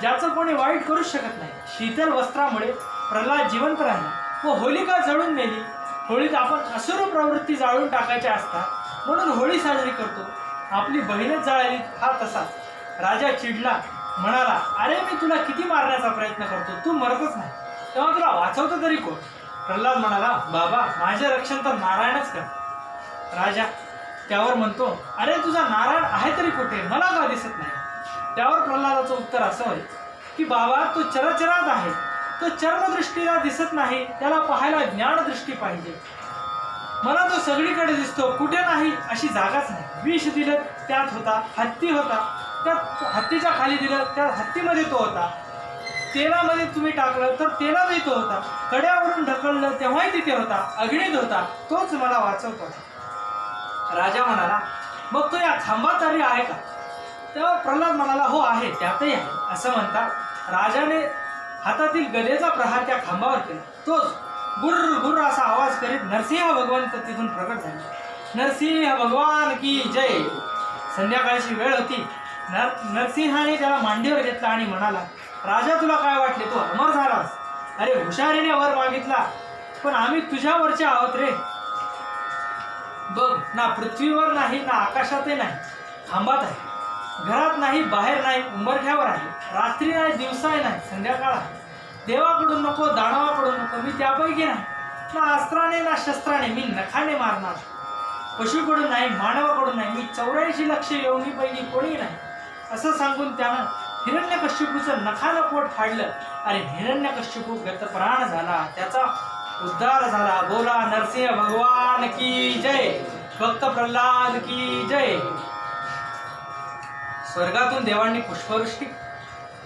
ज्याचं कोणी वाईट करूच शकत नाही. शीतल वस्त्रामुळे प्रल्हाद जिवंत राहिला व होलिका जळून मेली. होळीत आपण असुर प्रवृत्ती जाळून टाकायच्या असतात म्हणून होळी साजरी करतो. आपली बहीणच जळाली हा तसा. राजा चिडला, म्हणाला, अरे मी तुला किती मारण्याचा प्रयत्न करतो, तू मरतच नाही, तेव्हा तुला वाचवतो तरी कोण? प्रल्हाद म्हणाला, बाबा माझे रक्षण तर नारायणच कर. राजा त्यावर म्हणतो, अरे तुझा नारायण आहे तरी कुठे, मला का दिसत नाही? त्यावर प्रल्हादाचं उत्तर असं आहे की बाबा तो चराचरात आहे, तो चर्मदृष्टीला दिसत नाही, त्याला पाहायला ज्ञानदृष्टी पाहिजे. मला तो सगळीकडे दिसतो, कुठे नाही अशी जागाच नाही. विष दिलं त्यात होता, हत्ती होता त्यात, हत्तीच्या खाली दिलं त्या हत्तीमध्ये तो होता, तेलामध्ये तुम्ही टाकलं तर तेलातही तो होता, कड्यावरून ढकललं तेव्हाही तिथे होता, अग्नीत होता, तोच मला वाचवतो. राजा म्हणाला, मग तो या खांबात तरी आहे का? तेव्हा प्रल्हाद म्हणाला, हो आहे, त्यातही आहे. असं म्हणता राजाने हातातील गदेचा प्रहार त्या खांबावर केला. तोच गुर्र गुर्र असा आवाज करीत नरसिंह भगवंत तिथून प्रकट झाले. नरसिंह भगवान की जय. संध्याकाळची वेळ होती. नरसिंहाने त्याला मांडीवर घेतला आणि म्हणाला, राजा तुला काय वाटले, तू अमर झालास? अरे हुशारीने वर मागितला, पण आम्ही तुझ्यावरचे आहोत रे. बघ, ना पृथ्वीवर नाही ना आकाशातही नाही, खांबात आहे. घरात नाही, बाहेर नाही, उंबरठ्यावर आहे. रात्री नाही, दिवसाही नाही, संध्याकाळ आहे. देवाकडून नको, दानवाकडून नको, मी त्यापैकी नाही. ना अस्त्राने ना शस्त्राने, मी नखाने मारणार. पशुकडून नाही, मानवाकडून नाही, मी 84 लक्ष योनीपैकी कोणी नाही. असं सांगून त्यानं हिरण्यकश्यपूचं नखानं पोट फाडलं आणि हिरण्यकश्यपू गतप्राण झाला, त्याचा उद्धार झाला. बोला नरसिंह भगवान की जय. भक्त प्रल्हाद की जय. स्वर्गातून देवांनी पुष्पवृष्टी,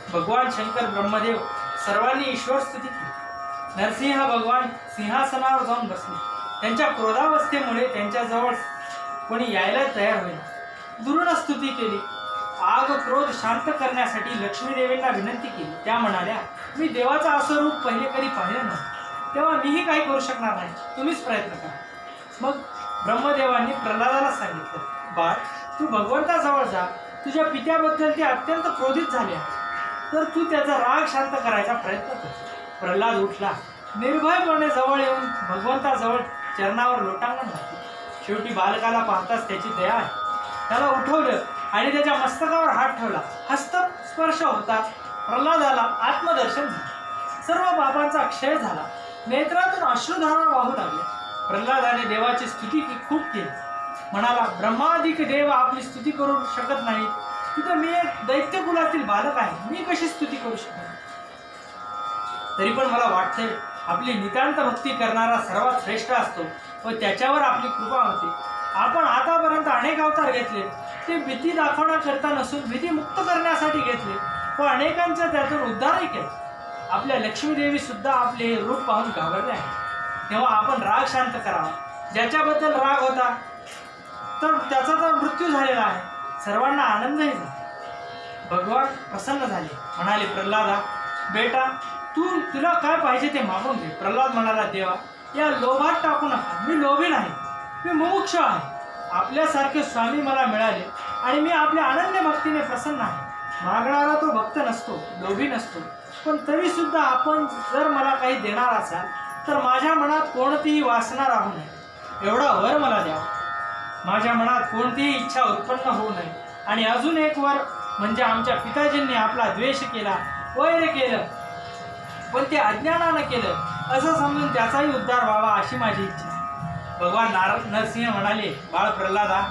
भगवान शंकर ब्रह्मदेव सर्वांनी ईश्वर स्तुती केली. नरसिंह भगवान सिंहासनावर जाऊन बसले. त्यांच्या क्रोधावस्थेमुळे त्यांच्याजवळ कोणी यायला तयार होईल. दुरून स्तुती केली. आग क्रोध शांत करण्यासाठी लक्ष्मीदेवींना विनंती केली. त्या म्हणाल्या, मी देवाचा असं रूप पहिले कधी पाहिलं नाही, तेव्हा मीही काही करू शकणार नाही, तुम्हीच प्रयत्न करा. मग ब्रह्मदेवांनी प्रल्हादाला सांगितलं, बाळ तू भगवंताजवळ जा, तुझ्या पित्याबद्दल ते अत्यंत क्रोधित झाले आहे, तर तू त्याचा राग शांत करायचा प्रयत्न कर. प्रल्हाद उठला, निर्भयपणे जवळ येऊन भगवंताजवळ चरणावर लोटांगण घातले. शेवटी बालकाला पाहताच त्याची दया आहे. त्याला उठवलं आणि त्याच्या मस्तकावर हात ठेवला. हस्त स्पर्श होताच प्रल्हादाला आत्मदर्शन झालं. सर्व पापांचा क्षय झाला. नेत्रातून अश्रुधारा वाहू लागल्या. प्रल्हादाने देवाची स्तुती खूप केली. म्हणाला, ब्रह्मादिक देव आपली स्तुती करू शकत नाही, तिथं मी एक दैत्य कुलातील बालक आहे, मी कशी स्तुती करू शकतो? तरी पण मला वाटतंय आपली नितांत भक्ती करणारा सर्वात श्रेष्ठ असतो व त्याच्यावर आपली कृपा होते. आपण आतापर्यंत अनेक अवतार घेतले, ते भीती दाखवण्याकरता नसून भीती मुक्त करण्यासाठी घेतले व अनेकांचा त्यातून उद्धारही केला. आपल्या लक्ष्मीदेवी सुद्धा आपले हे रूप पाहून घाबरले आहे. तेव्हा आपण राग शांत करावा. ज्याच्याबद्दल राग होता तर त्याचा तर मृत्यू झालेला आहे. सर्वांना आनंदही झाला. भगवान प्रसन्न झाले. म्हणाले, प्रल्हादा बेटा, तुला काय पाहिजे ते मागून घे. प्रल्हाद म्हणाला, देवा या लोभात टाकू नका, मी लोभी नाही, मी मुमुक्ष आहे. आपल्यासारखे स्वामी मला मिळाले आणि मी आपल्या अनन्य भक्तीने प्रसन्न आहे. मागणारा तो भक्त नसतो, लोभी नसतो, पण तरी सुद्धा आपण जर मला काही देणार असाल तर माझ्या मनात कोणतीही वासना राहू नये, एवढा वर मला द्यावा. माझ्या मनात कोणतीही इच्छा उत्पन्न होऊ नये. आणि अजून एक वर म्हणजे आमच्या पिताजींनी आपला द्वेष केला, वैर केलं, पण ते अज्ञानानं केलं असं समजून त्याचाही उद्धार व्हावा अशी माझी इच्छा आहे. भगवान नरसिंह म्हणाले, बाळ प्रल्हादा,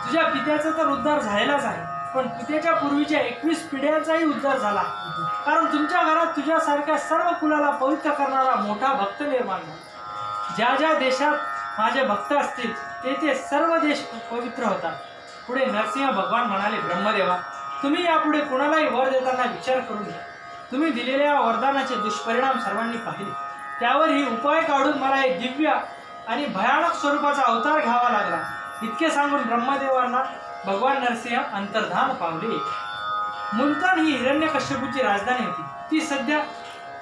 तुझ्या पित्याचा तर उद्धार झालेलाच आहे, पण पित्याच्या पूर्वीच्या 21 पिढ्यांचाही उद्धार झाला, कारण तुमच्या घरात तुझ्यासारख्या सर्व कुलाला पवित्र करणारा मोठा भक्त निर्माण झाला. ज्या ज्या देशात माझे भक्त असतील तेथे सर्व देश पवित्र होतात. पुढे नरसिंह भगवान म्हणाले, ब्रह्मदेवा, तुम्ही यापुढे कुणालाही वर देताना विचार करून घ्या. तुम्ही दिलेल्या वरदानाचे दुष्परिणाम सर्वांनी पाहिले, त्यावरही उपाय काढून मला एक दिव्य आणि भयानक स्वरूपाचा अवतार घ्यावा लागला. इतके सांगून ब्रह्मदेवांना भगवान नरसिंह अंतर्धान पावले. मुलतान ही हिरण्यकश्यपूची राजधानी होती. ती सध्या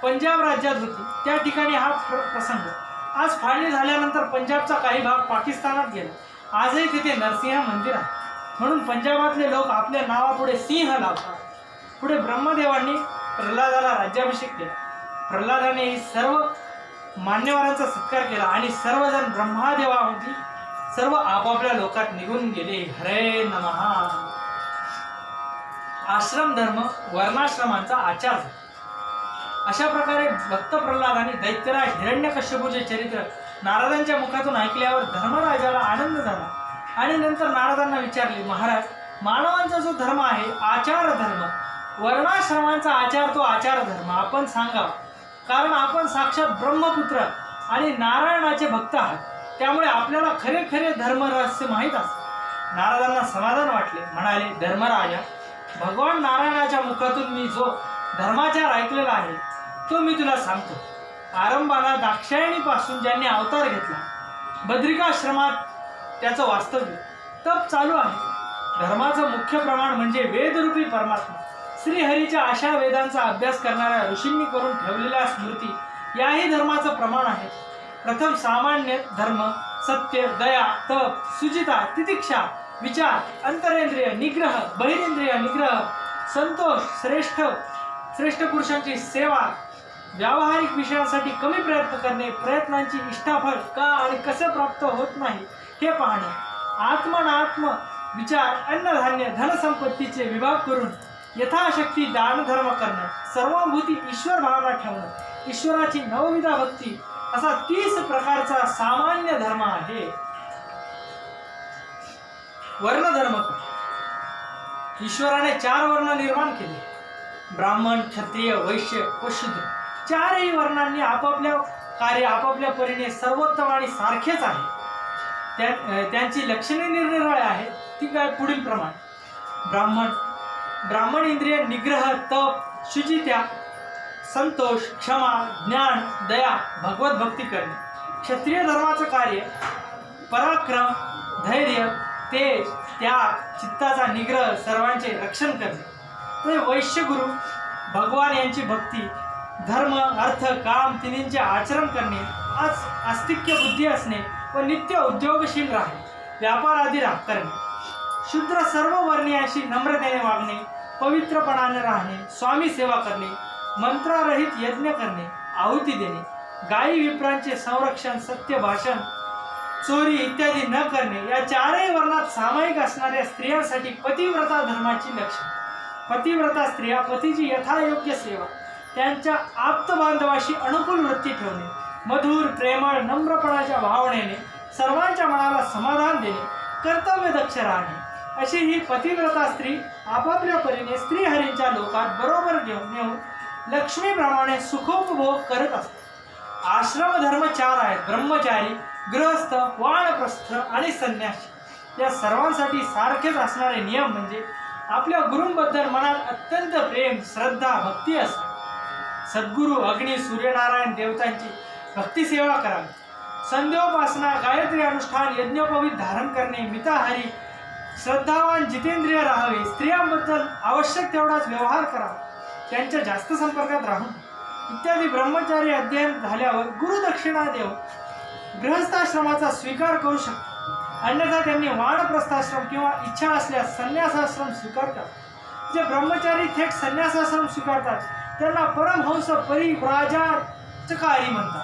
पंजाब राज्यात होती. त्या ठिकाणी हा प्रसंग. आज फाळणी झाल्यानंतर पंजाबचा काही भाग पाकिस्तानात गेला. आजही तिथे नरसिंह मंदिर आहे. म्हणून पंजाबातले लोक आपल्या नावापुढे सिंह लावतात. पुढे ब्रह्मदेवांनी प्रल्हादाला राज्याभिषेक केला. प्रल्हादाने सर्व मान्यवरांचा सत्कार केला आणि सर्वजण ब्रह्मदेवामध्ये सर्व आपापल्या लोकात निघून गेले. हरे नमः. आश्रम धर्म वर्णाश्रमांचा आचार. अशा प्रकारे भक्त प्रल्हादाने दैत्यराज हिरण्यकश्यपूचे चरित्र नारदांच्या मुखातून ऐकल्यावर धर्मराजाला आनंद झाला आणि नंतर नारदांना विचारले, महाराज, मानवांचा जो धर्म आहे आचार धर्म, वर्णाश्रमांचा आचार तो आचार धर्म आपण सांगावा, कारण आपण साक्षात ब्रह्मपुत्र आणि नारायणाचे भक्त आहात. त्यामुळे आपल्याला खरे खरे धर्म रहस्य माहीत असते. नारदांना समाधान वाटले. म्हणाले, धर्मराजा, भगवान नारायणाच्या मुखातून मी जो धर्माचार ऐकलेला आहे तो मी तुला सांगतो. आरंभाला दाक्षायणीपासून ज्यांनी अवतार घेतला, बद्रिकाश्रमात त्याचं वास्तव्य तप चालू आहे. धर्माचं मुख्य प्रमाण म्हणजे वेदरूपी परमात्मा. श्रीहरीच्या अशा वेदांचा अभ्यास करणाऱ्या ऋषींनी करून ठेवलेल्या स्मृती याही धर्माचं प्रमाण आहे. प्रथम सामान्य धर्म सत्य, दया, तप, सुजिता, तितिक्षा, विचार, अंतरेंद्रिय निग्रह, बहिरेंद्रिय निग्रह, संतोष, श्रेष्ठ पुरुषांची सेवा, व्यावहारिक विषयांसाठी कमी प्रयत्न करणे, प्रयत्नांची इष्टाफळ का आणि कसे प्राप्त होत नाही हे पाहणे, आत्मनात्म विचार, अन्नधान्य, धनसंपत्तीचे विभाग करून यथाशक्ती दानधर्म करणे, सर्वभूती ईश्वर भावना ठेवणे, ईश्वराची नवविधा भक्ती, असा 30 प्रकारचा सामान्य धर्म आहे. वर्णधर्म. ईश्वराने 4 वर्ण निर्माण केले, ब्राह्मण, क्षत्रिय, वैश्य व शूद्र. 4ही वर्णांनी आपापल्या कार्य आपापल्या परीने सर्वोत्तम आणि सारखेच आहे. त्यांची लक्षणे निरनिराळी आहेत. ती काय पुढील प्रमाणे. ब्राह्मण इंद्रिय निग्रह, तप, शुचित्या, संतोष, क्षमा, ज्ञान, दया, भगवत भक्ती करणे. क्षत्रिय धर्माचं कार्य पराक्रम, धैर्य, तेज, त्याग, चित्ताचा निग्रह, सर्वांचे रक्षण करणे. ते वैश्य गुरु भगवान यांची भक्ती, धर्म, अर्थ, काम तिन्हींचे आचरण करणे, आस्तिक्य बुद्धी असणे व नित्य उद्योगशील राहणे, व्यापार आदी करणे. शूद्र सर्व वर्णीयांशी नम्रतेने वागणे, पवित्रपणाने राहणे, स्वामी सेवा करणे, मंत्रारहित यज्ञ करणे, आहुती देणे, गायी विप्रांचे संरक्षण, सत्य भाषण, चोरी इत्यादी न करणे. या 4ही वर्णात सामायिक असणाऱ्या स्त्रियांसाठी पतिव्रता धर्माची लक्षणे. पतिव्रता स्त्रिया पतीची यथायोग्य सेवा, त्यांच्या आप्त बांधवाशी अनुकूल वृत्ती ठेवणे, मधुर, प्रेमळ, नम्रपणाच्या भावनेने सर्वांच्या मनाला समाधान देणे, कर्तव्य दक्ष राहणे, अशी ही पतिव्रता स्त्री आपापल्या परीने श्रीहरींच्या लोकात बरोबर नेऊन लक्ष्मीप्रमाणे सुखोपभोग करत असते. आश्रम धर्म 4 आहेत, ब्रह्मचारी, गृहस्थ, वानप्रस्थ आणि संन्यासी. या सर्वांसाठी सारखेच असणारे नियम म्हणजे आपल्या गुरूंबद्दल मनात अत्यंत प्रेम, श्रद्धा, भक्ती असते. सद्गुरू, अग्नी, सूर्यनारायण देवतांची भक्ती सेवा करावी. संध्योपासना, गायत्री अनुष्ठान, यज्ञोपवीत धारण करणे, मिताहारी, श्रद्धावान, जितेंद्रिय राहावे. स्त्रियांबद्दल आवश्यक तेवढाच व्यवहार करावा, त्यांच्या जास्त संपर्कात राहून इत्यादी. ब्रह्मचारी अध्ययन झाल्यावर गुरुदक्षिणा देव गृहस्थाश्रमाचा स्वीकार करू शकतो. अन्यथा त्यांनी वानप्रस्थाश्रम किंवा इच्छा असल्यास संन्यासाश्रम स्वीकारतात. जे ब्रह्मचारी थेट संन्यासाश्रम स्वीकारतात त्यांना परमहंस परिव्राजककारी म्हणतात.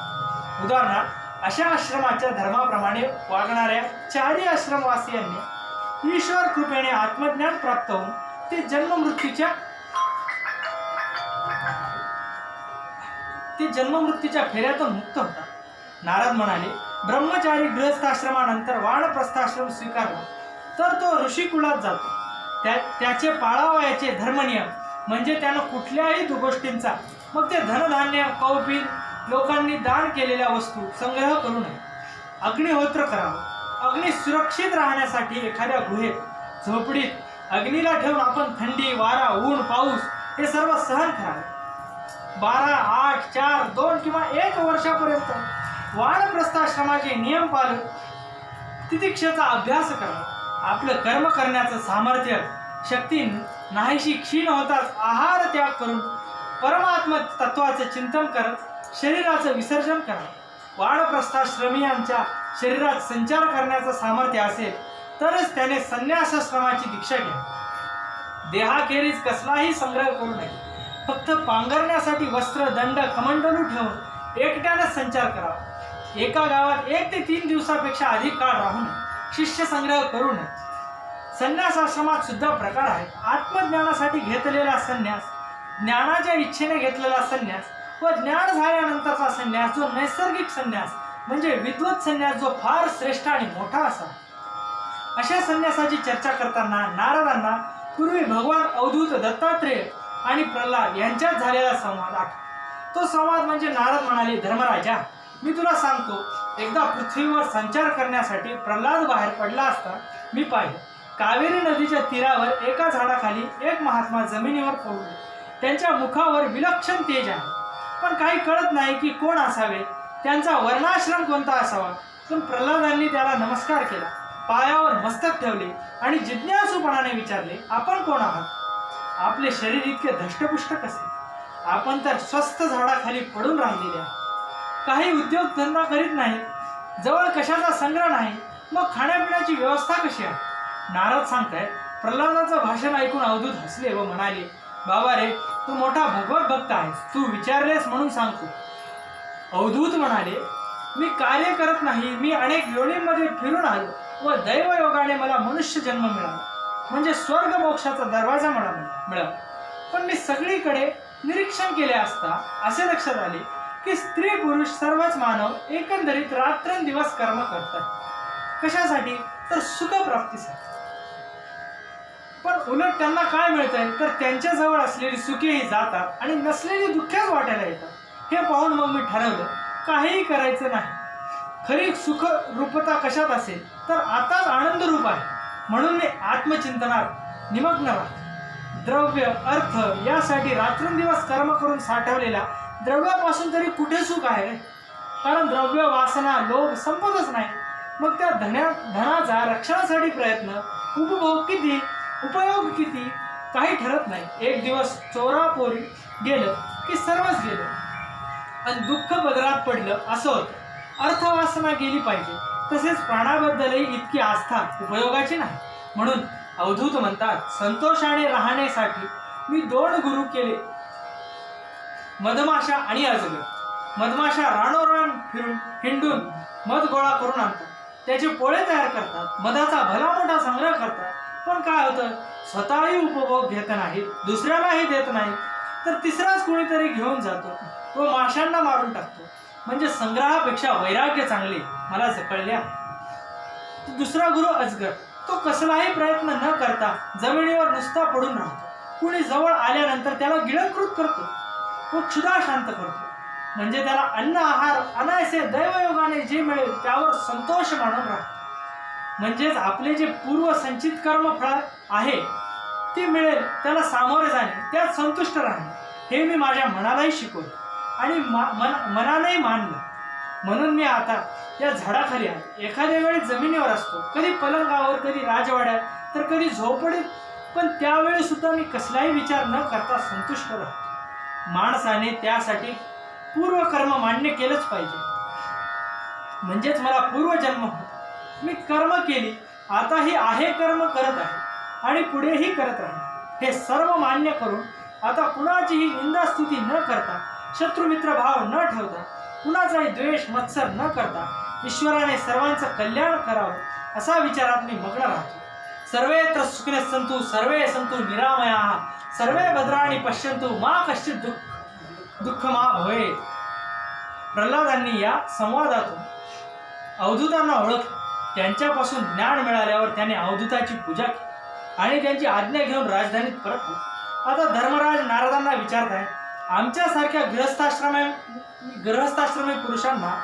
उदाहरणार्थ, अशा आश्रमाच्या धर्माप्रमाणे वागणाऱ्या 4ही आश्रमवासियांनी ईश्वर कृपेने आत्मज्ञान प्राप्त होऊन ते जन्ममृत्यूच्या फेऱ्यातून मुक्त होतात. नारद म्हणाले, ब्रह्मचारी गृहस्थाश्रमानंतर वानप्रस्थाश्रम स्वीकारला तर तो ऋषिकुलात जातो. त्याचे पाळावयाचे धर्मनियम म्हणजे त्यानं कुठल्याही गोष्टींचा, मग ते धनधान्य, कौपीन, लोकांनी दान केलेल्या वस्तू संग्रह करू नये. अग्निहोत्र करावं. अग्नी सुरक्षित राहण्यासाठी एखाद्या गुहेत, झोपडीत अग्नीला ठेवून आपण थंडी, वारा, ऊन, पाऊस हे सर्व सहन करावे. 12, 8, 4, 2 किंवा 1 वर्षापर्यंत वानप्रस्थाश्रमाचे नियम पालन तितिक्षेचा अभ्यास करावा. आपलं कर्म करण्याचं सामर्थ्य शक्ती नाहीशी क्षीण होताच आहार त्याग करून परमात्म तत्वाचं चिंतन करत शरीराचं विसर्जन करावं. वानप्रस्थाश्रमीयांच्या शरीरात संचार करण्याचं सामर्थ्य असेल तरच त्याने संन्यासाश्रमाची दीक्षा घ्यावी. देहाखेरीज कसलाही संग्रह करू नये. फक्त पांघरण्यासाठी वस्त्र, दंड, कमंडलू ठेवून एकट्यानं संचार करावा. एका गावात 1 ते 3 दिवसापेक्षा अधिक काळ राहू नये. शिष्य संग्रह करू नये. संन्यासाश्रमात सुद्धा प्रकार आहेत. आत्मज्ञानासाठी घेतलेला संन्यास, ज्ञानाच्या इच्छेने घेतलेला संन्यास व ज्ञान झाल्यानंतरचा संन्यास जो नैसर्गिक संन्यास म्हणजे विद्वत संन्यास जो फार श्रेष्ठ आणि मोठा असा. अशा संन्यासाची चर्चा करताना नारदांना पूर्वी भगवान अवधूत, दत्तात्रेय आणि प्रल्हाद यांच्यात झालेला संवाद आठवतो. तो संवाद म्हणजे नारद म्हणाले, धर्मराजा, मी तुला सांगतो, एकदा पृथ्वीवर संचार करण्यासाठी प्रल्हाद बाहेर पडला असता मी पाहिलं. कावेरी नदीच्या तीरावर एका झाडाखाली एक महात्मा जमिनीवर पडले. त्यांच्या मुखावर विलक्षण तेज आहे, पण काही कळत नाही की कोण असावे, त्यांचा वर्णाश्रम कोणता असावा. पण प्रल्हादांनी त्याला नमस्कार केला, पायावर मस्तक ठेवले आणि जिज्ञासूपणाने विचारले, आपण कोण आहात? आपले शरीर इतके धष्टपुष्ट कसे? आपण तर स्वस्थ झाडाखाली पडून राहिलेले आहे. काही उद्योग धंदा करीत नाही, जवळ कशाचा संग्रह नाही, मग खाण्यापिण्याची व्यवस्था कशी आहे? नारद सांगताय. प्रल्हादाचं भाषण ऐकून अवधूत हसले व म्हणाले, बाबा रे, तू मोठा भगवत भक्त आहेस, तू विचारलेस म्हणून सांगतो. अवधूत म्हणाले, मी कार्य करत नाही, मी अनेक योनींमध्ये फिरून आलो व दैवयोगाने मला मनुष्य जन्म मिळाला, म्हणजे स्वर्ग मोक्षाचा दरवाजा मिळाला. पण मी सगळीकडे निरीक्षण केले असता असे लक्षात आले की स्त्री पुरुष सर्वच मानव एकंदरीत रात्रंदिवस कर्म करतात. कशासाठी? तर सुखप्राप्तीसाठी. पण उलट त्यांना काय मिळतंय तर त्यांच्या जवळ असलेली सुखेही जातात आणि नसलेली दुःखेच वाटायला येतात. हे पाहून मग मी ठरवलं, काहीही करायचं नाही. खरी सुख रूपता कशात असेल तर आताच आनंद रूप आहे. म्हणून मी आत्मचिंतनात निमग्न राहतो. द्रव्य, अर्थ यासाठी रात्रंदिवस कर्म करून साठवलेल्या द्रव्यापासून तरी कुठे सुख आहे? कारण द्रव्य, वासना, लोभ संपतच नाही. मग त्या धनाचा रक्षणासाठी प्रयत्न, उपभोग किती, उपयोग किती, काही ठरत नाही. एक दिवस चोरापोरी गेलं की सर्वच गेलं आणि दुःख पदरात पडलं असं होतं. अर्थवासना गेली पाहिजे. तसेच प्राणाबद्दलही इतकी आस्था उपयोगाची नाही. म्हणून अवधूत म्हणतात, संतोषाने राहण्यासाठी मी 2 गुरु केले, मधमाशा आणि अजगर. मधमाशा रानोरान फिरून हिंडून मध गोळा करून आणतात, त्याचे पोळे तयार करतात, मधाचा भला मोठा संग्रह करतात. पण काय होतं, स्वतःही उपभोग घेत नाहीत, दुसऱ्यालाही देत नाही, तर तिसराच कोणीतरी घेऊन जातो व माशांना मारून टाकतो. म्हणजे संग्रहापेक्षा वैराग्य चांगले मला कळले आहे. दुसरा गुरु अजगर, तो कसलाही प्रयत्न न करता जमिनीवर नुसता पडून राहतो. कुणी जवळ आल्यानंतर त्याला गिळंकृत करतो व क्षुधा शांत करतो. म्हणजे त्याला अन्न आहार अनायसे दैवयोगाने जे मिळेल त्यावर संतोष मानून राहतो. म्हणजेच आपले जे पूर्व संचित कर्मफळ आहे ते मिळेल त्याला सामोरे जाणे, त्यात संतुष्ट राहणे, हे मी माझ्या मनालाही शिकवलं आणि मनानेही मानलं. म्हणून मी आता या झाडाखाली आहे. एखाद्या वेळी जमिनीवर असतो, कधी पलंगावर, कधी राजवाड्यात, तर कधी झोपडीत. पण त्यावेळी सुद्धा मी कसलाही विचार न करता संतुष्ट राहतो. माणसाने त्यासाठी पूर्वकर्म मान्य केलंच पाहिजे. म्हणजेच मला पूर्वजन्म होता, मी कर्म केली, आता ही आहे कर्म करत आहे आणि पुढेही करत राहील. हे सर्व मान्य करून आता कुणाचीही निंदास्तुती न करता, शत्रुमित्र भाव न ठेवता, कुणाचाही द्वेष मत्सर न करता ईश्वराने सर्वांचं कल्याण करावं असा विचारात मी मग्न राहतो. सर्वेत्र सुखिनः सन्तु सर्वे सन्तु निरामयाः सर्वे भद्राणि पश्यन्तु मा कश्चित् दुःख मा भवेत्. प्रल्हादांनी या संवादातून अवधूतांना ओळखलं. त्यांच्यापासून ज्ञान मिळाल्यावर त्याने अवधूताची पूजा केली आणि त्यांची आज्ञा घेऊन राजधानीत परतले. आता धर्मराज नारदांना विचारत आहे, आमच्यासारख्या गृहस्थाश्रमी पुरुषांना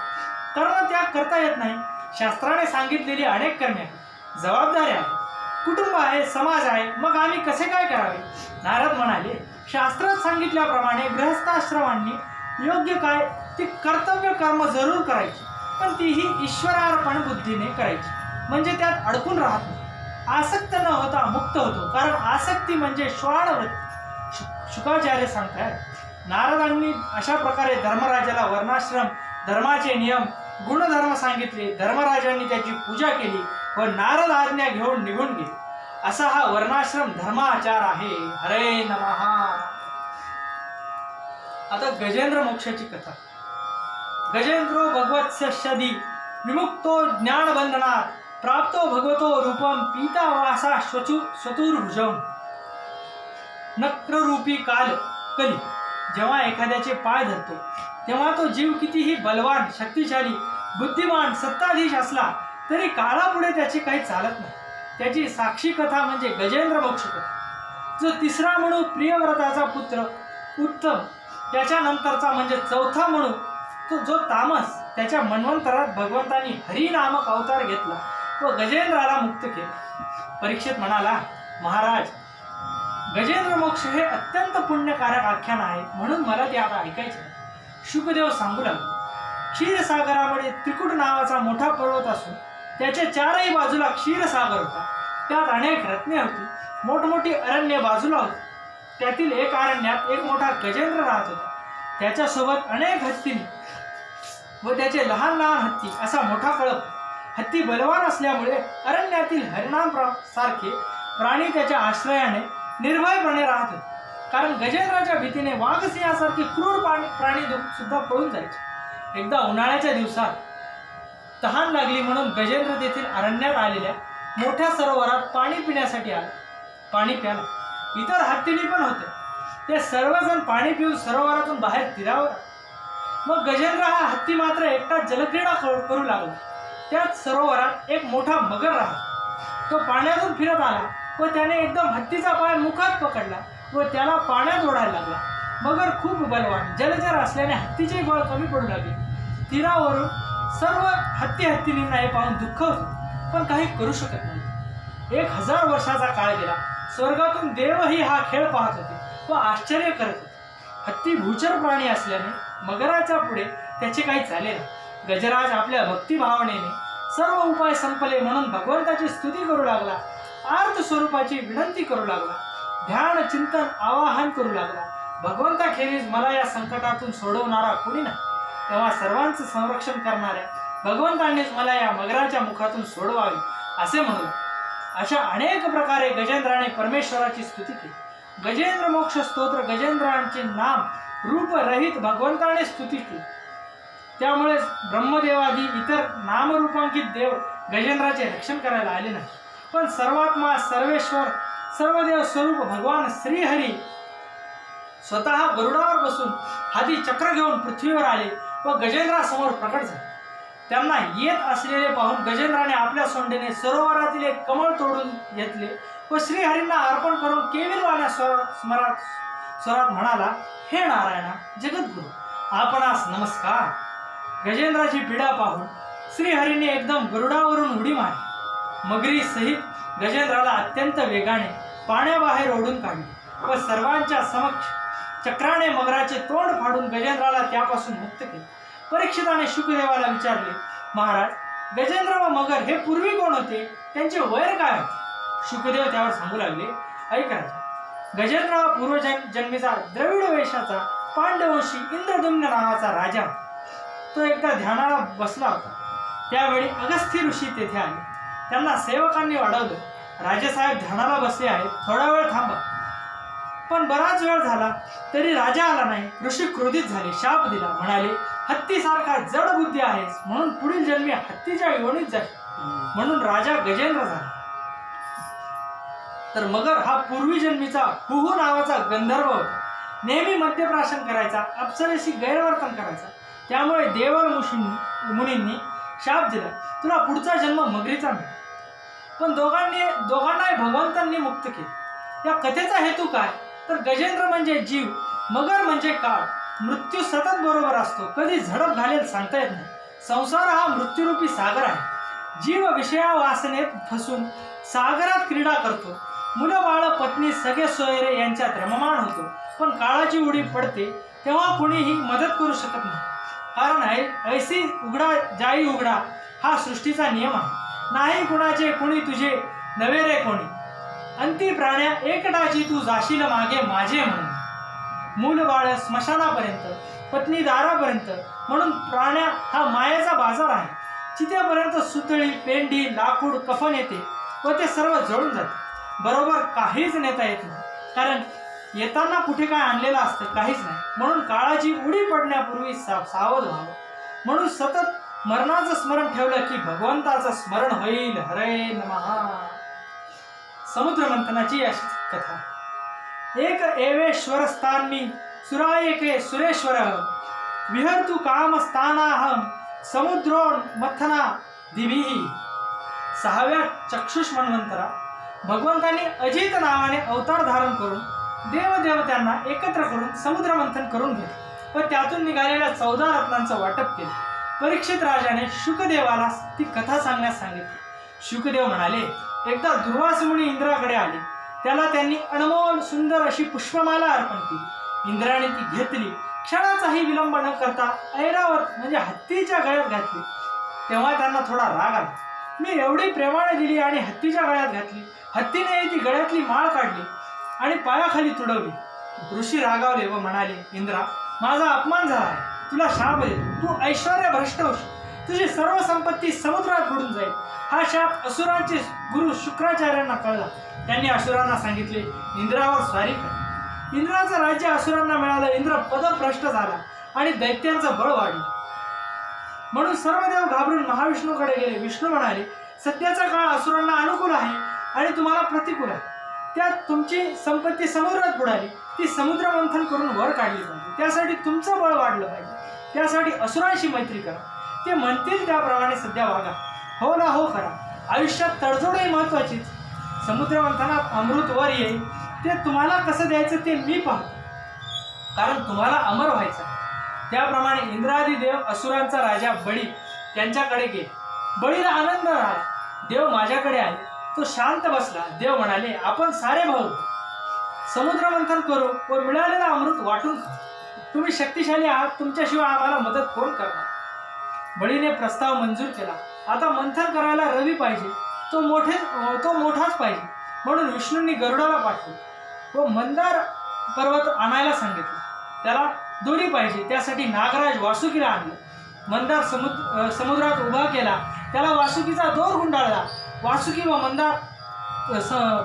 कर्मत्याग करता येत नाही. शास्त्राने सांगितलेली अनेक कर्मे आहेत, जबाबदारी आहे, कुटुंब आहे, समाज आहे, मग आम्ही कसे काय करावे? नारद म्हणाले, शास्त्रात सांगितल्याप्रमाणे गृहस्थाश्रमांनी योग्य काय ती कर्तव्य कर्म जरूर करायची, पण तीही ईश्वरार्पण बुद्धीने करायची. म्हणजे त्यात अडकून राहत नाही. आसक्त न होता मुक्त होतो, कारण आसक्ती म्हणजे श्वानवृत्ती. शुकाचार्य सांगतात, नारदांनी अशा प्रकारे धर्मराजाला वर्णाश्रम धर्माचे नियम गुणधर्म सांगितले. धर्मराजांनी त्याची पूजा केली व नारद आज्ञा घेऊन निघून गेले. असा हा वर्णाश्रम धर्माचार आहे. हरे नमः. आता गजेंद्र मोक्षाची कथा. गजेंद्रो भगवत्सदी विमुक्तो ज्ञानबंधनात प्राप्तो भगवतो रूपम पीतावासा चतुर्भुजम. नक्ररूपी कली जेव्हा एखाद्याचे पाय धरतो तेव्हा तो जीव कितीही बलवान, शक्तिशाली, बुद्धिमान, सत्ताधीश असला तरी काळापुढे त्याची काही चालत नाही. त्याची साक्षी कथा म्हणजे गजेंद्र मोक्ष कथा. जो तिसरा म्हणू प्रियव्रताचा पुत्र उत्तम, त्याच्यानंतरचा म्हणजे चौथा म्हणू तो जो तामस, त्याच्या मन्वंतरात भगवंतांनी हरी नामक अवतार घेतला व गजेंद्राला मुक्त केले. परीक्षित म्हणाला, महाराज, गजेंद्र मोक्ष हे अत्यंत पुण्यकारक आख्यान आहे, म्हणून मला ते आता ऐकायचे. शुकदेव सांगू लागले, क्षीरसागरामध्ये त्रिकुट नावाचा मोठा पर्वत असून त्याच्या चारही बाजूला क्षीरसागर होता. त्यात अनेक रत्ने होती. मोठमोठी अरण्य बाजूला होती. त्यातील एक अरण्यात एक मोठा गजेंद्र राहत होता. त्याच्यासोबत अनेक हत्ती व त्याचे लहान लहान हत्ती असा मोठा कळप. हत्ती बलवान असल्यामुळे अरण्यातील हरिणांसारखे प्राणी त्याच्या आश्रयाने निर्भयपणे राहत होते. कारण गजेंद्राच्या भीतीने वाघसिंहासारखे क्रूर प्राणी सुद्धा पळून जायचे. एकदा उन्हाळ्याच्या दिवसात तहान लागली म्हणून गजेंद्र तेथील अरण्यात आलेल्या मोठ्या सरोवरात पाणी पिण्यासाठी आला. पाणी प्याला. इतर हत्तीनी पण होते. ते सर्वजण पाणी पिऊन सरोवरातून बाहेर तीरावर. मग गजेंद्र हा हत्ती मात्र एकटा जलक्रीडा करू लागला. त्याच सरोवरात एक मोठा मगर राहिला. तो पाण्यातून फिरत आला व त्याने एकदम हत्तीचा पाय मुखात पकडला व त्याला पाण्यात ओढायला लागला. मगर खूप बलवान, जलचर असल्याने हत्तीचे बळ कमी पडू लागले. तीरावरून सर्व हत्तींना हे पाहून दुःख होते, पण काही करू शकत नाही. 1000 वर्षाचा काळ गेला. स्वर्गातून देवही हा खेळ पाहत होते व आश्चर्य करत होते. हत्ती भूचर प्राणी असल्याने मगराच्या पुढे त्याचे काही झाले नाही. गजराज आपल्या भक्तिभावनेने सर्व उपाय संपले म्हणून भगवंताची स्तुती करू लागला. आर्त स्वरूपाची विनंती करू लागला. ध्यान चिंतन आवाहन करू लागला. भगवंताखेरीज मला या संकटातून सोडवणारा कोणी नाही. तेव्हा सर्वांचं संरक्षण करणाऱ्या भगवंतांनीच मला या मगराच्या मुखातून सोडवावे असे म्हणू. अशा अनेक प्रकारे गजेंद्राने परमेश्वराची स्तुती केली. गजेंद्र मोक्ष स्तोत्र गजेंद्रांचे नाम रूप रहित भगवंताने स्तुती केली. त्यामुळे ब्रह्मदेवादी इतर नामरूपांकित देव गजेंद्राचे रक्षण करायला आले नाही. पण सर्वात्मा, सर्वेश्वर, सर्वदेव स्वरूप भगवान श्रीहरी स्वतः गरुडावर बसून हाती चक्र घेऊन पृथ्वीवर आले व गजेंद्रासमोर प्रकट झाले. त्यांना येत असलेले पाहून गजेंद्राने आपल्या सोंडेने सरोवरातील एक कमळ तोडून घेतले व श्रीहरींना अर्पण करून केविलवाण्या स्वरात म्हणाला, हे नारायणा, जगद्गुरु, आपणास नमस्कार. गजेंद्राची पीडा पाहून श्रीहरीने एकदम गरुडावरून उडी मारली. मगरी सहित गजेंद्राला अत्यंत वेगाने पाण्याबाहेर ओढून काढले व सर्वांच्या समक्ष चक्राने मगराचे तोंड फाडून गजेंद्राला त्यापासून मुक्त केले. परीक्षिताने शुकदेवाला विचारले, महाराज, गजेंद्र व मगर हे पूर्वी कोण होते? त्यांचे वैर काय होते? शुकदेव त्यावर सांगू लागले, ऐक राजा, गजेंद्र हा पूर्वजन्मीचा द्रविड वेशाचा पांडवंशी इंद्रदुम्न नावाचा राजा होता. तो एकदा ध्यानाला बसला होता. त्यावेळी अगस्त्य ऋषी तेथे आले. त्यांना सेवकांनी वाढवलं, राजेसाहेब ध्यानाला बसले आहेत, थोडा वेळ थांबा. पण बराच वेळ झाला तरी राजा आला नाही. ऋषी क्रोधित झाले, शाप दिला. म्हणाले, हत्तीसारखा जड बुद्धी आहेस, म्हणून पुढील जन्मी हत्तीच्या योनीत जाईल. म्हणून राजा गजेंद्र झाला. तर मगर हा पूर्वी जन्मीचा हुहू नावाचा गंधर्व होता. नेहमी मद्यप्राशन करायचा, अप्सरेशी गैरवर्तन करायचा. त्यामुळे देवर मुनींनी शाप दिला, तुला पुढचा जन्म मगरीचा मिळेल. पण दोघांनाही भगवंतांनी मुक्त केले. या कथेचा हेतू काय? तर गजेंद्र म्हणजे जीव, मगर म्हणजे काळ. मृत्यू सतत बरोबर असतो, कधी झडप घालेल सांगता येत नाही. संसार हा मृत्यूरूपी सागर आहे. जीव विषया वासनेत फसून सागरात क्रीडा करतो. मुलं, बाळ, पत्नी, सगळे सोयरे यांच्यात रममाण होतो. पण काळाची उडी पडते तेव्हा कुणीही मदत करू शकत नाही. कारण ऐसी उघडा जाई उघडा हा सृष्टीचा नियम आहे. नाही कुणाचे कुणी तुझे नवे रे कोणी, अंती प्राण्या एकटाची तू जाशील मागे माझे म्हणून. मूल बाळ स्मशानापर्यंत, पत्नी दारापर्यंत, म्हणून प्राण्या हा मायेचा बाजार आहे. चितेपर्यंत सुतळी, पेंडी, लाकूड, कफन येते व ते सर्व जळून जाते. बरोबर काहीच नेता येत नाही, कारण येताना कुठे काय आणलेलं असतं, काहीच नाही. म्हणून काळाची उडी पडण्यापूर्वी सावध व्हावं. म्हणून सतत मरणाचं स्मरण ठेवलं की भगवंताचं स्मरण होईल. हरे नमः. समुद्र मंथनाची अशीच कथा. एक एवेश्वर स्थानी सुरायके सुरेश्वर, विहर्तु कामस्थानाहम समुद्रो मथना दिवी. 6व्या चक्षुष मन्वंतरा भगवंतांनी अजित नावाने अवतार धारण करून देवदेवतांना एकत्र करून समुद्र मंथन करून घेतले व त्यातून निघालेल्या 14 रत्नांचं वाटप केलं. परीक्षित राजाने शुकदेवाला ती कथा सांगण्यास सांगितली. शुकदेव म्हणाले, एकदा दुर्वास मुनी इंद्राकडे आले. त्याला त्यांनी अनमोल सुंदर अशी पुष्पमाला अर्पण केली. इंद्राने ती घेतली. क्षणाचाही विलंब न करता ऐरावत म्हणजे हत्तीच्या गळ्यात घातली. तेव्हा त्यांना थोडा राग आला. मी एवढी प्रेमाने दिली आणि हत्तीच्या गळ्यात घातली. हत्तीने ती गळ्यातली माळ काढली आणि पायाखाली तुडवली. ऋषी रागावले व म्हणाले, इंद्रा, माझा अपमान झाला आहे. तुला शाप देतो. तू ऐश्वर्य भ्रष्ट होशील. तुझी सर्व संपत्ती समुद्रात बुडून जाईल. हा शाप असुरांचे गुरु शुक्राचार्यांना कळला. त्यांनी असुरांना सांगितले, इंद्रावर स्वारी कर. इंद्राचं राज्य असुरांना मिळालं. इंद्र पदभ्रष्ट झाला आणि दैत्यांचं बळ वाढलं. म्हणून सर्व देव घाबरून महाविष्णूकडे गेले. विष्णू म्हणाले, सध्याचा काळ असुरांना अनुकूल आहे आणि तुम्हाला प्रतिकूल आहे. त्यात तुमची संपत्ती समुद्रात बुडाली. ती समुद्र मंथन करून वर काढली पाहिजे. त्यासाठी तुमचं बळ वाढलं पाहिजे. त्यासाठी असुरांशी मैत्री करा. ते म्हणतील त्याप्रमाणे सध्या वागा. हो ना हो करा. आयुष्यात तडजोडही महत्वाचीच. समुद्र मंथनात अमृत वर येईल. ते तुम्हाला कसं द्यायचं ते मी पाहतो, कारण तुम्हाला अमर व्हायचं. त्याप्रमाणे इंद्रादी देव असुरांचा राजा बळी त्यांच्याकडे गेले. बळीला आनंद झाला. देव माझ्याकडे आले. तो शांत बसला. देव म्हणाले, आपण सारे भाऊ समुद्र मंथन करू व मिळालेलं अमृत वाटून खाऊ. तुम्ही शक्तिशाली आहात. तुमच्याशिवाय आम्हाला मदत कोण करणार. बळीने प्रस्ताव मंजूर केला. आता मंथन करायला रवी पाहिजे. तो मोठाच पाहिजे. म्हणून विष्णूंनी गरुडाला पाठवले व मंदार पर्वत आणायला सांगितलं. त्याला दोरी पाहिजे. त्यासाठी नागराज वासुकीला आणलं. मंदार समुद्रात उभा केला. त्याला वासुकीचा दोर गुंडाळला. वासुकी व मंदार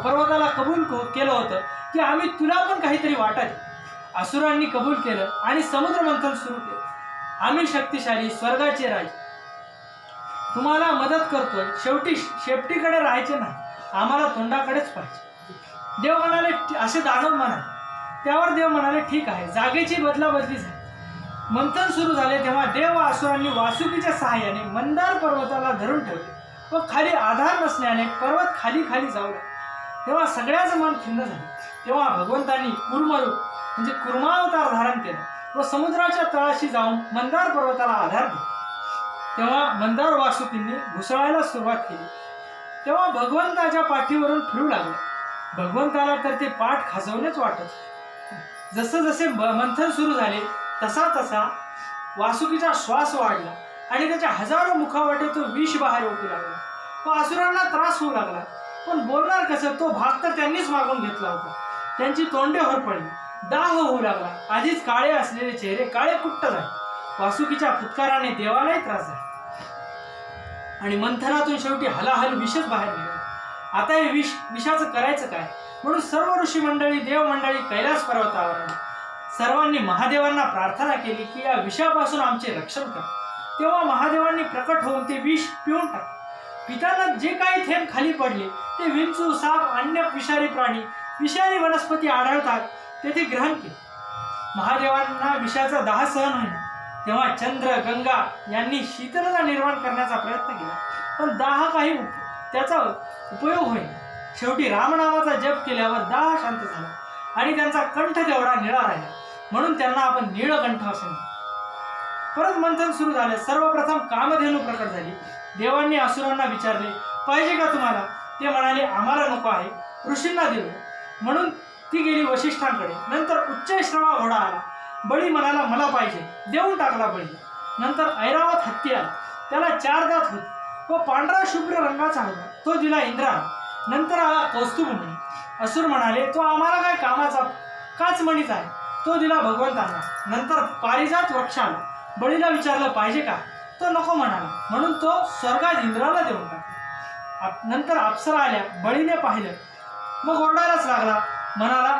पर्वताला कबूल केलं होतं की आम्ही तुला पण काहीतरी वाटायचं. असुरांनी कबूल केलं आणि समुद्र मंथन सुरू केलं. आम्ही शक्तिशाली स्वर्गाचे राजे तुम्हाला मदत करतोय. शेपटीकडे राहायचे नाही. आम्हाला तोंडाकडेच पाहिजे. देव म्हणाले, असे दानव म्हणा. त्यावर देव म्हणाले, ठीक आहे. जागेची बदलाबदली झाली. मंथन सुरू झाले तेव्हा देव व असुरांनी वासुकीच्या सहाय्याने मंदार पर्वताला धरून ठेवले व खाली आधार नसल्याने पर्वत खाली खाली जाऊ लागला. तेव्हा सगळ्याच मन खिन्न झाले. तेव्हा भगवंतांनी म्हणजे कुर्मावतार धारण केलं व समुद्राच्या तळाशी जाऊन मंदार पर्वताला आधार दिला. तेव्हा मंदार वासुकींनी घुसळायला सुरुवात केली. तेव्हा भगवंताच्या पाठीवरून फिरू लागले. भगवंताला तर ते पाठ खाजवलेच वाटत. जसं जसे मंथन सुरू झाले तसा तसा वासुकीचा श्वास वाढला आणि त्याच्या हजारो मुखावाटे तो विष बाहेर ओकू लागला व असुरांना त्रास होऊ लागला. पण बोलणार कसं, तो भाग तर त्यांनीच मागून घेतला होता. त्यांची तोंडे होरपडली. दाह होऊ लागला. आधीच काळे असलेले चेहरे काळे कुट्ट झाले. वासुकीच्या फुत्काराने देवालाही त्रास झाला आणि मंथनातून शेवटी हलाहल विषच बाहेर निघाला. आता हे विषाचं करायचं काय. म्हणून सर्व ऋषी मंडळी, देव मंडळी कैलास पर्वतावर आली. सर्वांनी महादेवांना प्रार्थना केली की या विषापासून आमचे रक्षण करा. तेव्हा महादेवांनी प्रकट होऊन ते विष पिऊन टाकले. पिताना जे काही थेंब खाली पडले ते विंचू, साप, अन्य विषारी प्राणी, विषारी वनस्पती आढळतात तेथे ग्रहण केले. महादेवांना विषाचा दाह सहन होईना. तेव्हा चंद्र, गंगा यांनी शीतलता निर्माण करण्याचा प्रयत्न केला, पण दाह काही त्याचा उपयोग होईना. शेवटी रामनामाचा जप केल्यावर दाह शांत झाला आणि त्यांचा कंठ तेवढा निळा राहिला. म्हणून त्यांना आपण नीळकंठ असे म्हणतो. परत मंथन सुरू झालं. सर्वप्रथम कामधेनू प्रकट झाली. देवांनी असुरांना विचारले, पाहिजे का तुम्हाला. ते म्हणाले, आम्हाला नको आहे. ऋषींना देऊ. म्हणून ती गेली वशिष्ठांकडे. नंतर उच्चैश्रवा घोडा आला. बळी म्हणाला, मला पाहिजे. देऊन टाकला बळी. नंतर ऐरावत हत्ती आला. त्याला 4 दात होते. व पांढरा शुभ्र रंगाचा होता, तो दिला इंद्राला. नंतर आला कौस्तुभमणी. असुर म्हणाले, तो आम्हाला काय कामाचा, काच मणीचा आहे, तो दिला भगवंतांना. नंतर पारिजात वृक्ष आला. बळीला विचारलं पाहिजे का, तो नको म्हणाला, म्हणून तो स्वर्गात इंद्राला देऊन टाकला. नंतर अप्सरा आल्या. बळीने पाहिलं, मग ओरडायलाच लागला, म्हणाला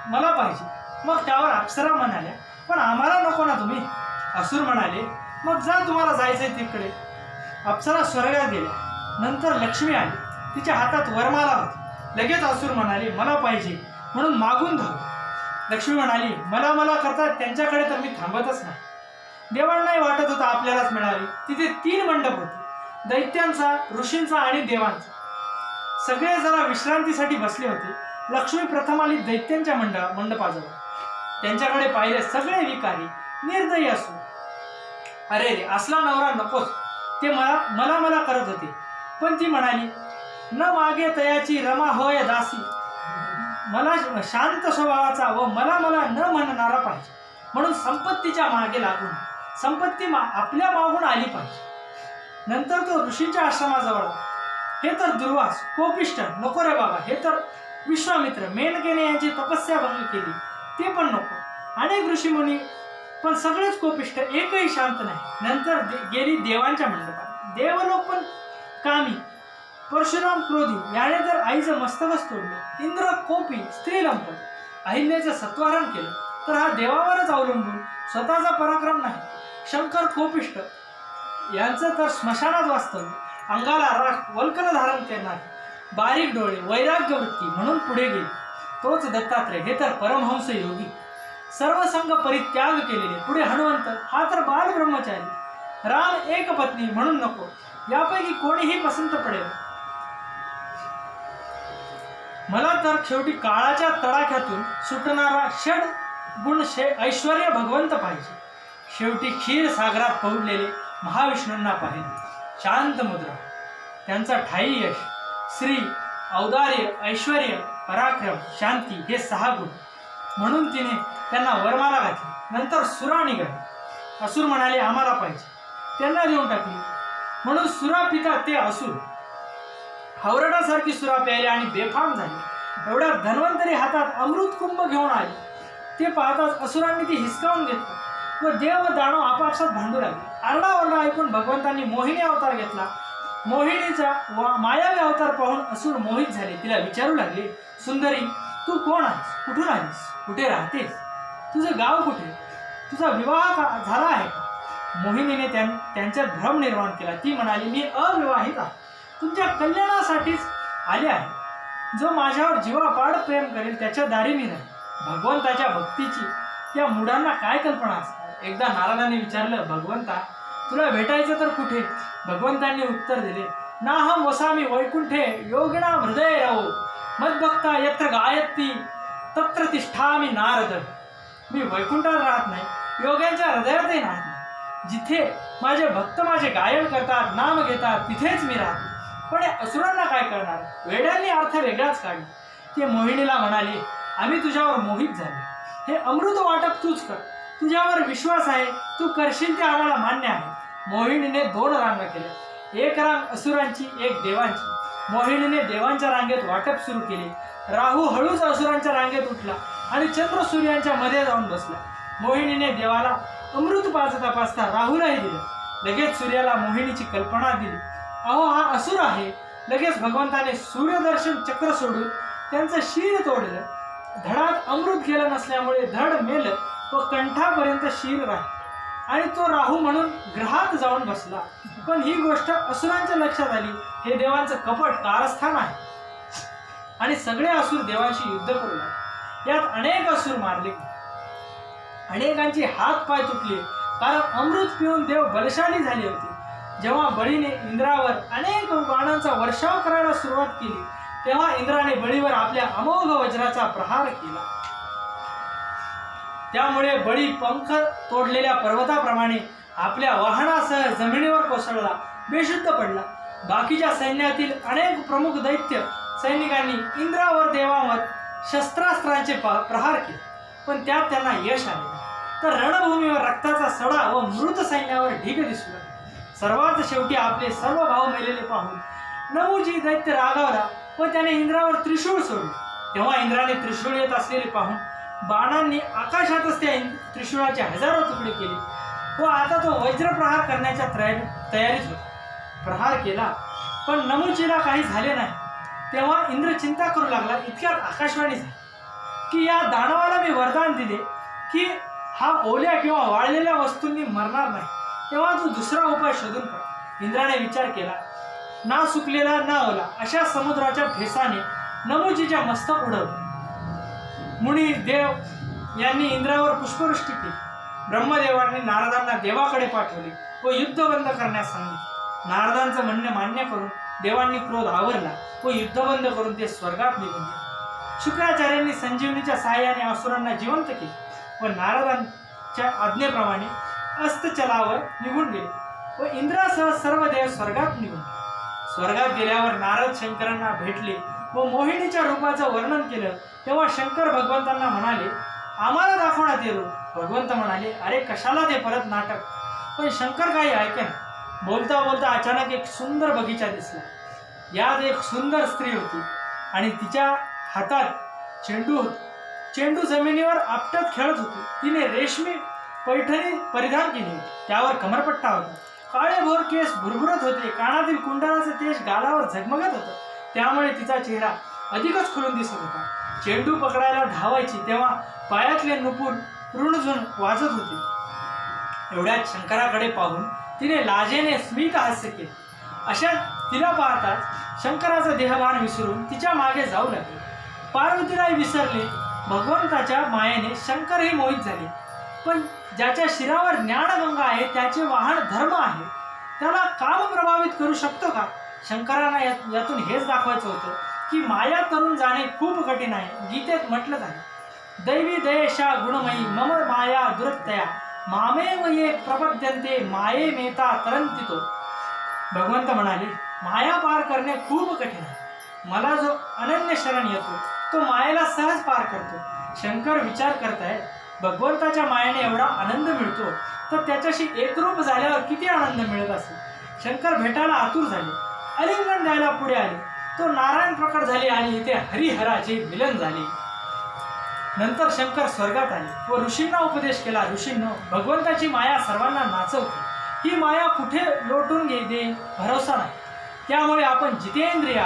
मला पाहिजे. मग त्यावर अप्सरा म्हणाल्या, पण आम्हाला नको ना तुम्ही. असुर म्हणाले, मग जा, तुम्हाला जायचंय तिकडे. अप्सरा स्वर्गात गेल्या. नंतर लक्ष्मी आली. तिच्या हातात वरमाला होती. लगेच असुर म्हणाले, मला पाहिजे, म्हणून मागून धावले. लक्ष्मी म्हणाली, मला मला करतात त्यांच्याकडे तर मी थांबतच नाही. देवांनाही वाटत होता आपल्यालाच मिळावी. तिथे 3 मंडप होते, दैत्यांचा, ऋषींचा आणि देवांचा. सगळे जरा विश्रांतीसाठी बसले होते. लक्ष्मी प्रथम आली दैत्यांच्या मंडपाजवळ. त्यांच्याकडे पाहिले सगळे विकारी, निर्दयी असू. अरे रे, असला नवरा नकोच, ते मला मला करत होते. पण ती म्हणाली, न मागे तयाची रमा होय दासी. मला शांत स्वभावाचा व मला न म्हणणारा पाहिजे, म्हणून संपत्तीच्या मागे लागून संपत्ती आपल्या मागून आली पाहिजे. नंतर तो ऋषींच्या आश्रमाजवळ. हे तर दुर्वास, कोपिष्ट, नको रे बाबा. हे तर विश्वामित्र, मेनकेने यांची तपस्या भंग केली, ते पण नको. अनेक ऋषीमुनी, पण सगळेच कोपिष्ट, एकही शांत नाही. नंतर गेली देवांच्या मंडपात. देवलोक पण कामी. परशुराम क्रोधी, याने तर आईचं मस्तकच तोडलं. इंद्र कोपी, स्त्री लंपट, अहिल्याचं सत्वारण केलं. तर हा देवावरच अवलंबून, स्वतःचा पराक्रम नाही. शंकर कोपिष्ट, यांचं तर स्मशानात वास्तव्य. अंगाला राख, वल्कल धारण करणार, बारीक डोळे, वैराग्य वृत्ती, म्हणून पुढे गेले. तोच दत्तात्रय, हे तर परमहंस योगी, सर्व संग परित्याग केलेले. पुढे हनुमंत, हा तर बाल ब्रह्मचारी. राम एक पत्नी, म्हणून नको. यापैकी कोणीही पसंत पडेल. मला तर शेवटी काळाच्या तडाख्यातून सुटणारा षड गुण ऐश्वर्य भगवंत पाहिजे. शेवटी क्षीर सागरात पडलेले महाविष्णूंना पाहिले. शांत मुद्रा, त्यांचा ठाई यश, श्री, औदार्य, ऐश्वर्य, पराक्रम, शांती, हे 6 गुण. म्हणून तिने त्यांना वरमाला घातली. नंतर सुरा निघाले. असुर म्हणाले, आम्हाला पाहिजे, त्यांना देऊन टाकली. म्हणून सुरा पिता ते असुर हावरडासारखी सुरा प्यायले आणि बेफाम झाले. एवढ्या धन्वंतरी हातात अमृत कुंभ घेऊन आले. ते पाहताच असुरांनी ती हिसकावून घेतलं व देव व दानव आपापसात भांडू लागले. आरडाओरडा ऐकून भगवंतांनी मोहिनी अवतार घेतला. मोहिनीचा मायावी अवतार पाहून असुर मोहित झाले. तिला विचारू लागले, सुंदरी, तू कोण आहेस, कुठून आलीस, कुठे राहतेस, तुझं गाव कुठे, तुझा विवाह झाला आहे का? मोहिनीने त्यांच्यात भ्रम निर्माण केला. ती म्हणाली, मी अविवाहित आहे, तुमच्या कल्याणासाठीच आले आहे. जो माझ्यावर जीवापाड प्रेम करेल त्याच्या दारी मी राहील. भगवंताच्या भक्तीची त्या मुडांना काय कल्पना असणार. एकदा नारदांनी विचारलं, भगवंता, तुला भेटायचं तर कुठे? भगवंतांनी उत्तर दिले, नाहम वसामी वैकुंठे योगिनां हृदये रहो मद्भक्ता यत्र गायत्री तत्र तिष्ठामि नारद. मी वैकुंठात राहत नाही, योग्यांच्या हृदयातही राहत नाही. जिथे माझे भक्त माझे गायन करतात, नाम घेतात, तिथेच मी राहतो. पण या असुरांना काय करणार? वेड्यांनी अर्थ वेगळाच काढला. ते मोहिनीला म्हणाले, आम्ही तुझ्यावर मोहित झालो. हे अमृत वाटप तूच कर, तुझ्यावर विश्वास आहे, तू करशील ते आम्हाला मान्य आहे. मोहिनीने 2 रांगा केल्या, एक रांग असुरांची, एक देवांची. मोहिनीने देवांच्या रांगेत वाटप सुरू केले. राहू हळूच असुरांच्या रांगेत उठला आणि चंद्र सूर्यांच्या मध्ये जाऊन बसला. मोहिनीने देवाला अमृत पाजता पाजता राहूलाही दिलं. लगेच सूर्याला मोहिनीची कल्पना दिली. अहो, हा असुर आहे. लगेच भगवंताने सूर्यदर्शन चक्र सोडून त्यांचं शीर तोडलं. धडात अमृत गेलं नसल्यामुळे धड मेलं व कंठापर्यंत शीर राहिलं आणि तो राहू म्हणून ग्रहात जाऊन बसला. पण ही गोष्ट असुरांच्या लक्षात आली. हे देवांचं कपट कारस्थान आहे आणि सगळे असुर देवांशी युद्ध करू लागले. यात अनेक असुर मारले, अनेकांचे हात पाय तुटले, कारण अमृत पिऊन देव बलशाली झाले होते. जेव्हा बळीने इंद्रावर अनेक बाणांचा वर्षाव करायला सुरुवात केली, तेव्हा इंद्राने बळीवर आपल्या अमोघ वज्राचा प्रहार केला. त्यामुळे बळी पंख तोडलेल्या पर्वताप्रमाणे आपल्या वाहनासह जमिनीवर कोसळला, बेशुद्ध पडला. बाकीच्या सैन्यातील अनेक प्रमुख दैत्य सैनिकांनी इंद्रावर देवांवर शस्त्रास्त्रांचे प्रहार केले, पण त्यात त्यांना यश आले. तर रणभूमीवर रक्ताचा सडा व मृत सैन्यावर ढीग दिसू लागला. सर्वात शेवटी आपले सर्व भाव मेलेले पाहून नमुजी दैत्य रागावला व त्याने इंद्रावर त्रिशूळ सोडले. तेव्हा इंद्राने त्रिशूळ येत असलेले पाहून बाणांनी आकाशातच त्या त्रिशूळाचे हजारो तुकडे केले व आता तो वज्रप्रहार करण्याच्या तयारीत होता. प्रहार केला पण नमुजीला काही झाले नाही. तेव्हा इंद्र चिंता करू लागला. इतक्यात आकाशवाणी झाली की या दानवाला मी वरदान दिले की हा ओल्या किंवा वाळलेल्या वस्तूंनी मरणार नाही, तेव्हा तू दुसरा उपाय शोधून काढ. इंद्राने विचार केला. ना सुकलेला ना ओला अशा समुद्राच्या फेसाने नमुजीच्या मस्तक उडवले. मुनी देव यांनी इंद्रावर पुष्पवृष्टी केली. ब्रह्मदेवांनी नारदांना देवाकडे पाठवले व युद्ध बंद करण्यास सांगितले. नारदांचं म्हणणे मान्य करून देवांनी क्रोध आवरला व युद्ध बंद करून ते स्वर्गात निघून गेले. शुक्राचार्यांनी संजीवनीच्या सहाय्याने असुरांना जिवंत केले व नारदांच्या आज्ञेप्रमाणे अस्ताचलावर निघून गेले व इंद्रासह सर्व देव स्वर्गात निघून गेले. स्वर्गात गेल्यावर नारद शंकरांना भेटले व मोहिनीच्या रूपाचं वर्णन केलं. तेव्हा शंकर भगवंतांना म्हणाले, आम्हाला दाखवण्यात ये रूप. भगवंत म्हणाले, अरे कशाला ते परत नाटक. पण शंकर काही ऐकेना. बोलता बोलता अचानक एक सुंदर बगीचा दिसला. यात एक सुंदर स्त्री होती आणि तिच्या हातात चेंडू होता. चेंडू जमिनीवर आपटत खेळत होती. तिने रेशमी पैठणी परिधान केली होती. त्यावर कमरपट्टा होता. काळेभोर केस भुरभुरत होते. कानातील कुंडलाचं तेज गालावर झगमगत होतं. त्यामुळे तिचा चेहरा अधिकच खुलून दिसत होता. चेंडू पकडायला धावायची तेव्हा पायातले नुपूर रुणझुण वाजत होते. एवढ्यात शंकराकडे पाहून तिने लाजेने स्मित हास्य केले. अशा तिला पाहताच शंकराचा देहभान विसरून तिच्या मागे जाऊ लागले. पार्वतीलाही विसरले. भगवंताच्या मायेने शंकरही मोहित झाले. पण ज्याच्या शिरावर ज्ञानगंगा आहे, त्याचे वाहन धर्म आहे, त्याला काम प्रभावित करू शकतो का? शंकरांना यातून हेच दाखवायचं होतं की माया तरुण जाणे खूप कठीण आहे. गीतेत म्हटलं आहे, दैवी दयेशा गुणमयी मम माया दुरत्तया मामेव ये प्रपद्यन्ते माये मेता तरंतितो. भगवंत म्हणाले, माया पार करणे खूप कठीण आहे. मला जो अनन्य शरण येतो तो मायेला सहज पार करतो. शंकर विचार करतायत, भगवंताच्या मायेने एवढा आनंद मिळतो तर त्याच्याशी एकरूप झाल्यावर किती आनंद मिळत असेल. शंकर भेटायला आतुर झाले. आलिंगन द्यायला पुढे आले. तो नारायण प्रकट झाले आणि इथे हरिहराचे मिलन झाले. नंतर शंकर स्वर्गात आले व ऋषींना उपदेश केला. ऋषींनो, भगवंताची माया सर्वांना नाचवते. ही माया कुठे लोटून दे भरोसा नाही. त्यामुळे आपण जितेंद्रिय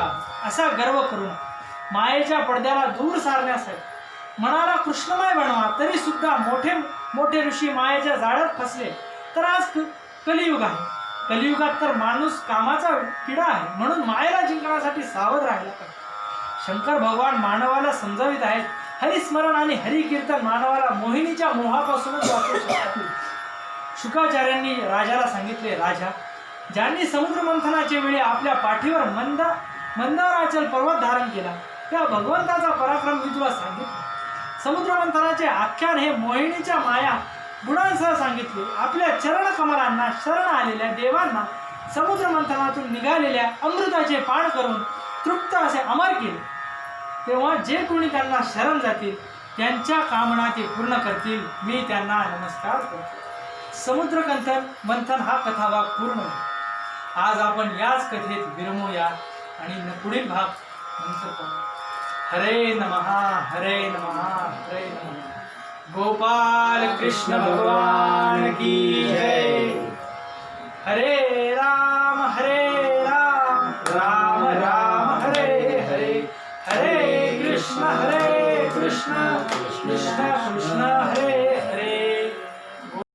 असा गर्व करू नका. मायेच्या पडद्याला दूर सारण्यासाठी मनाला कृष्णमय बनवा. तरी सुद्धा मोठे मोठे ऋषी मायेच्या जाळ्यात फसले. तर आज कलियुग आहे. कलियुगात तर माणूस कामाचा किडा आहे. म्हणून मायेला जिंकण्यासाठी सावध राहायला पाहिजे. शंकर भगवान मानवाला समजावित आहेत, हरिस्मरण आणि हरिकीर्तन मानवाला मोहिनीच्या मोहापासूनच वाचवू शकतात. शुकाचार्यांनी राजाला सांगितले, राजा, ज्यांनी समुद्र मंथनाच्या वेळी आपल्या पाठीवर मंदाराचल पर्वत धारण केला त्या भगवंताचा पराक्रम मी तुला सांगितले. समुद्र मंथनाचे आख्यान हे मोहिनीच्या माया गुणांसह सांगितले. आपल्या चरण कमलांना शरण आलेल्या देवांना समुद्र मंथनातून निघालेल्या अमृताचे पान करून तृप्त असे अमर केले. तेव्हा जे कोणी त्यांना शरण जातील त्यांच्या कामना ते पूर्ण करतील. मी त्यांना नमस्कार करतो. समुद्र मंथन हा कथाभाग पूर्ण होतो. आज आपण याच कथेत विरमूया आणि पुढील भाग नंतर पाहू. हरे नमः हरे नमः हरे नमः. गोपाल कृष्ण भगवान की जय.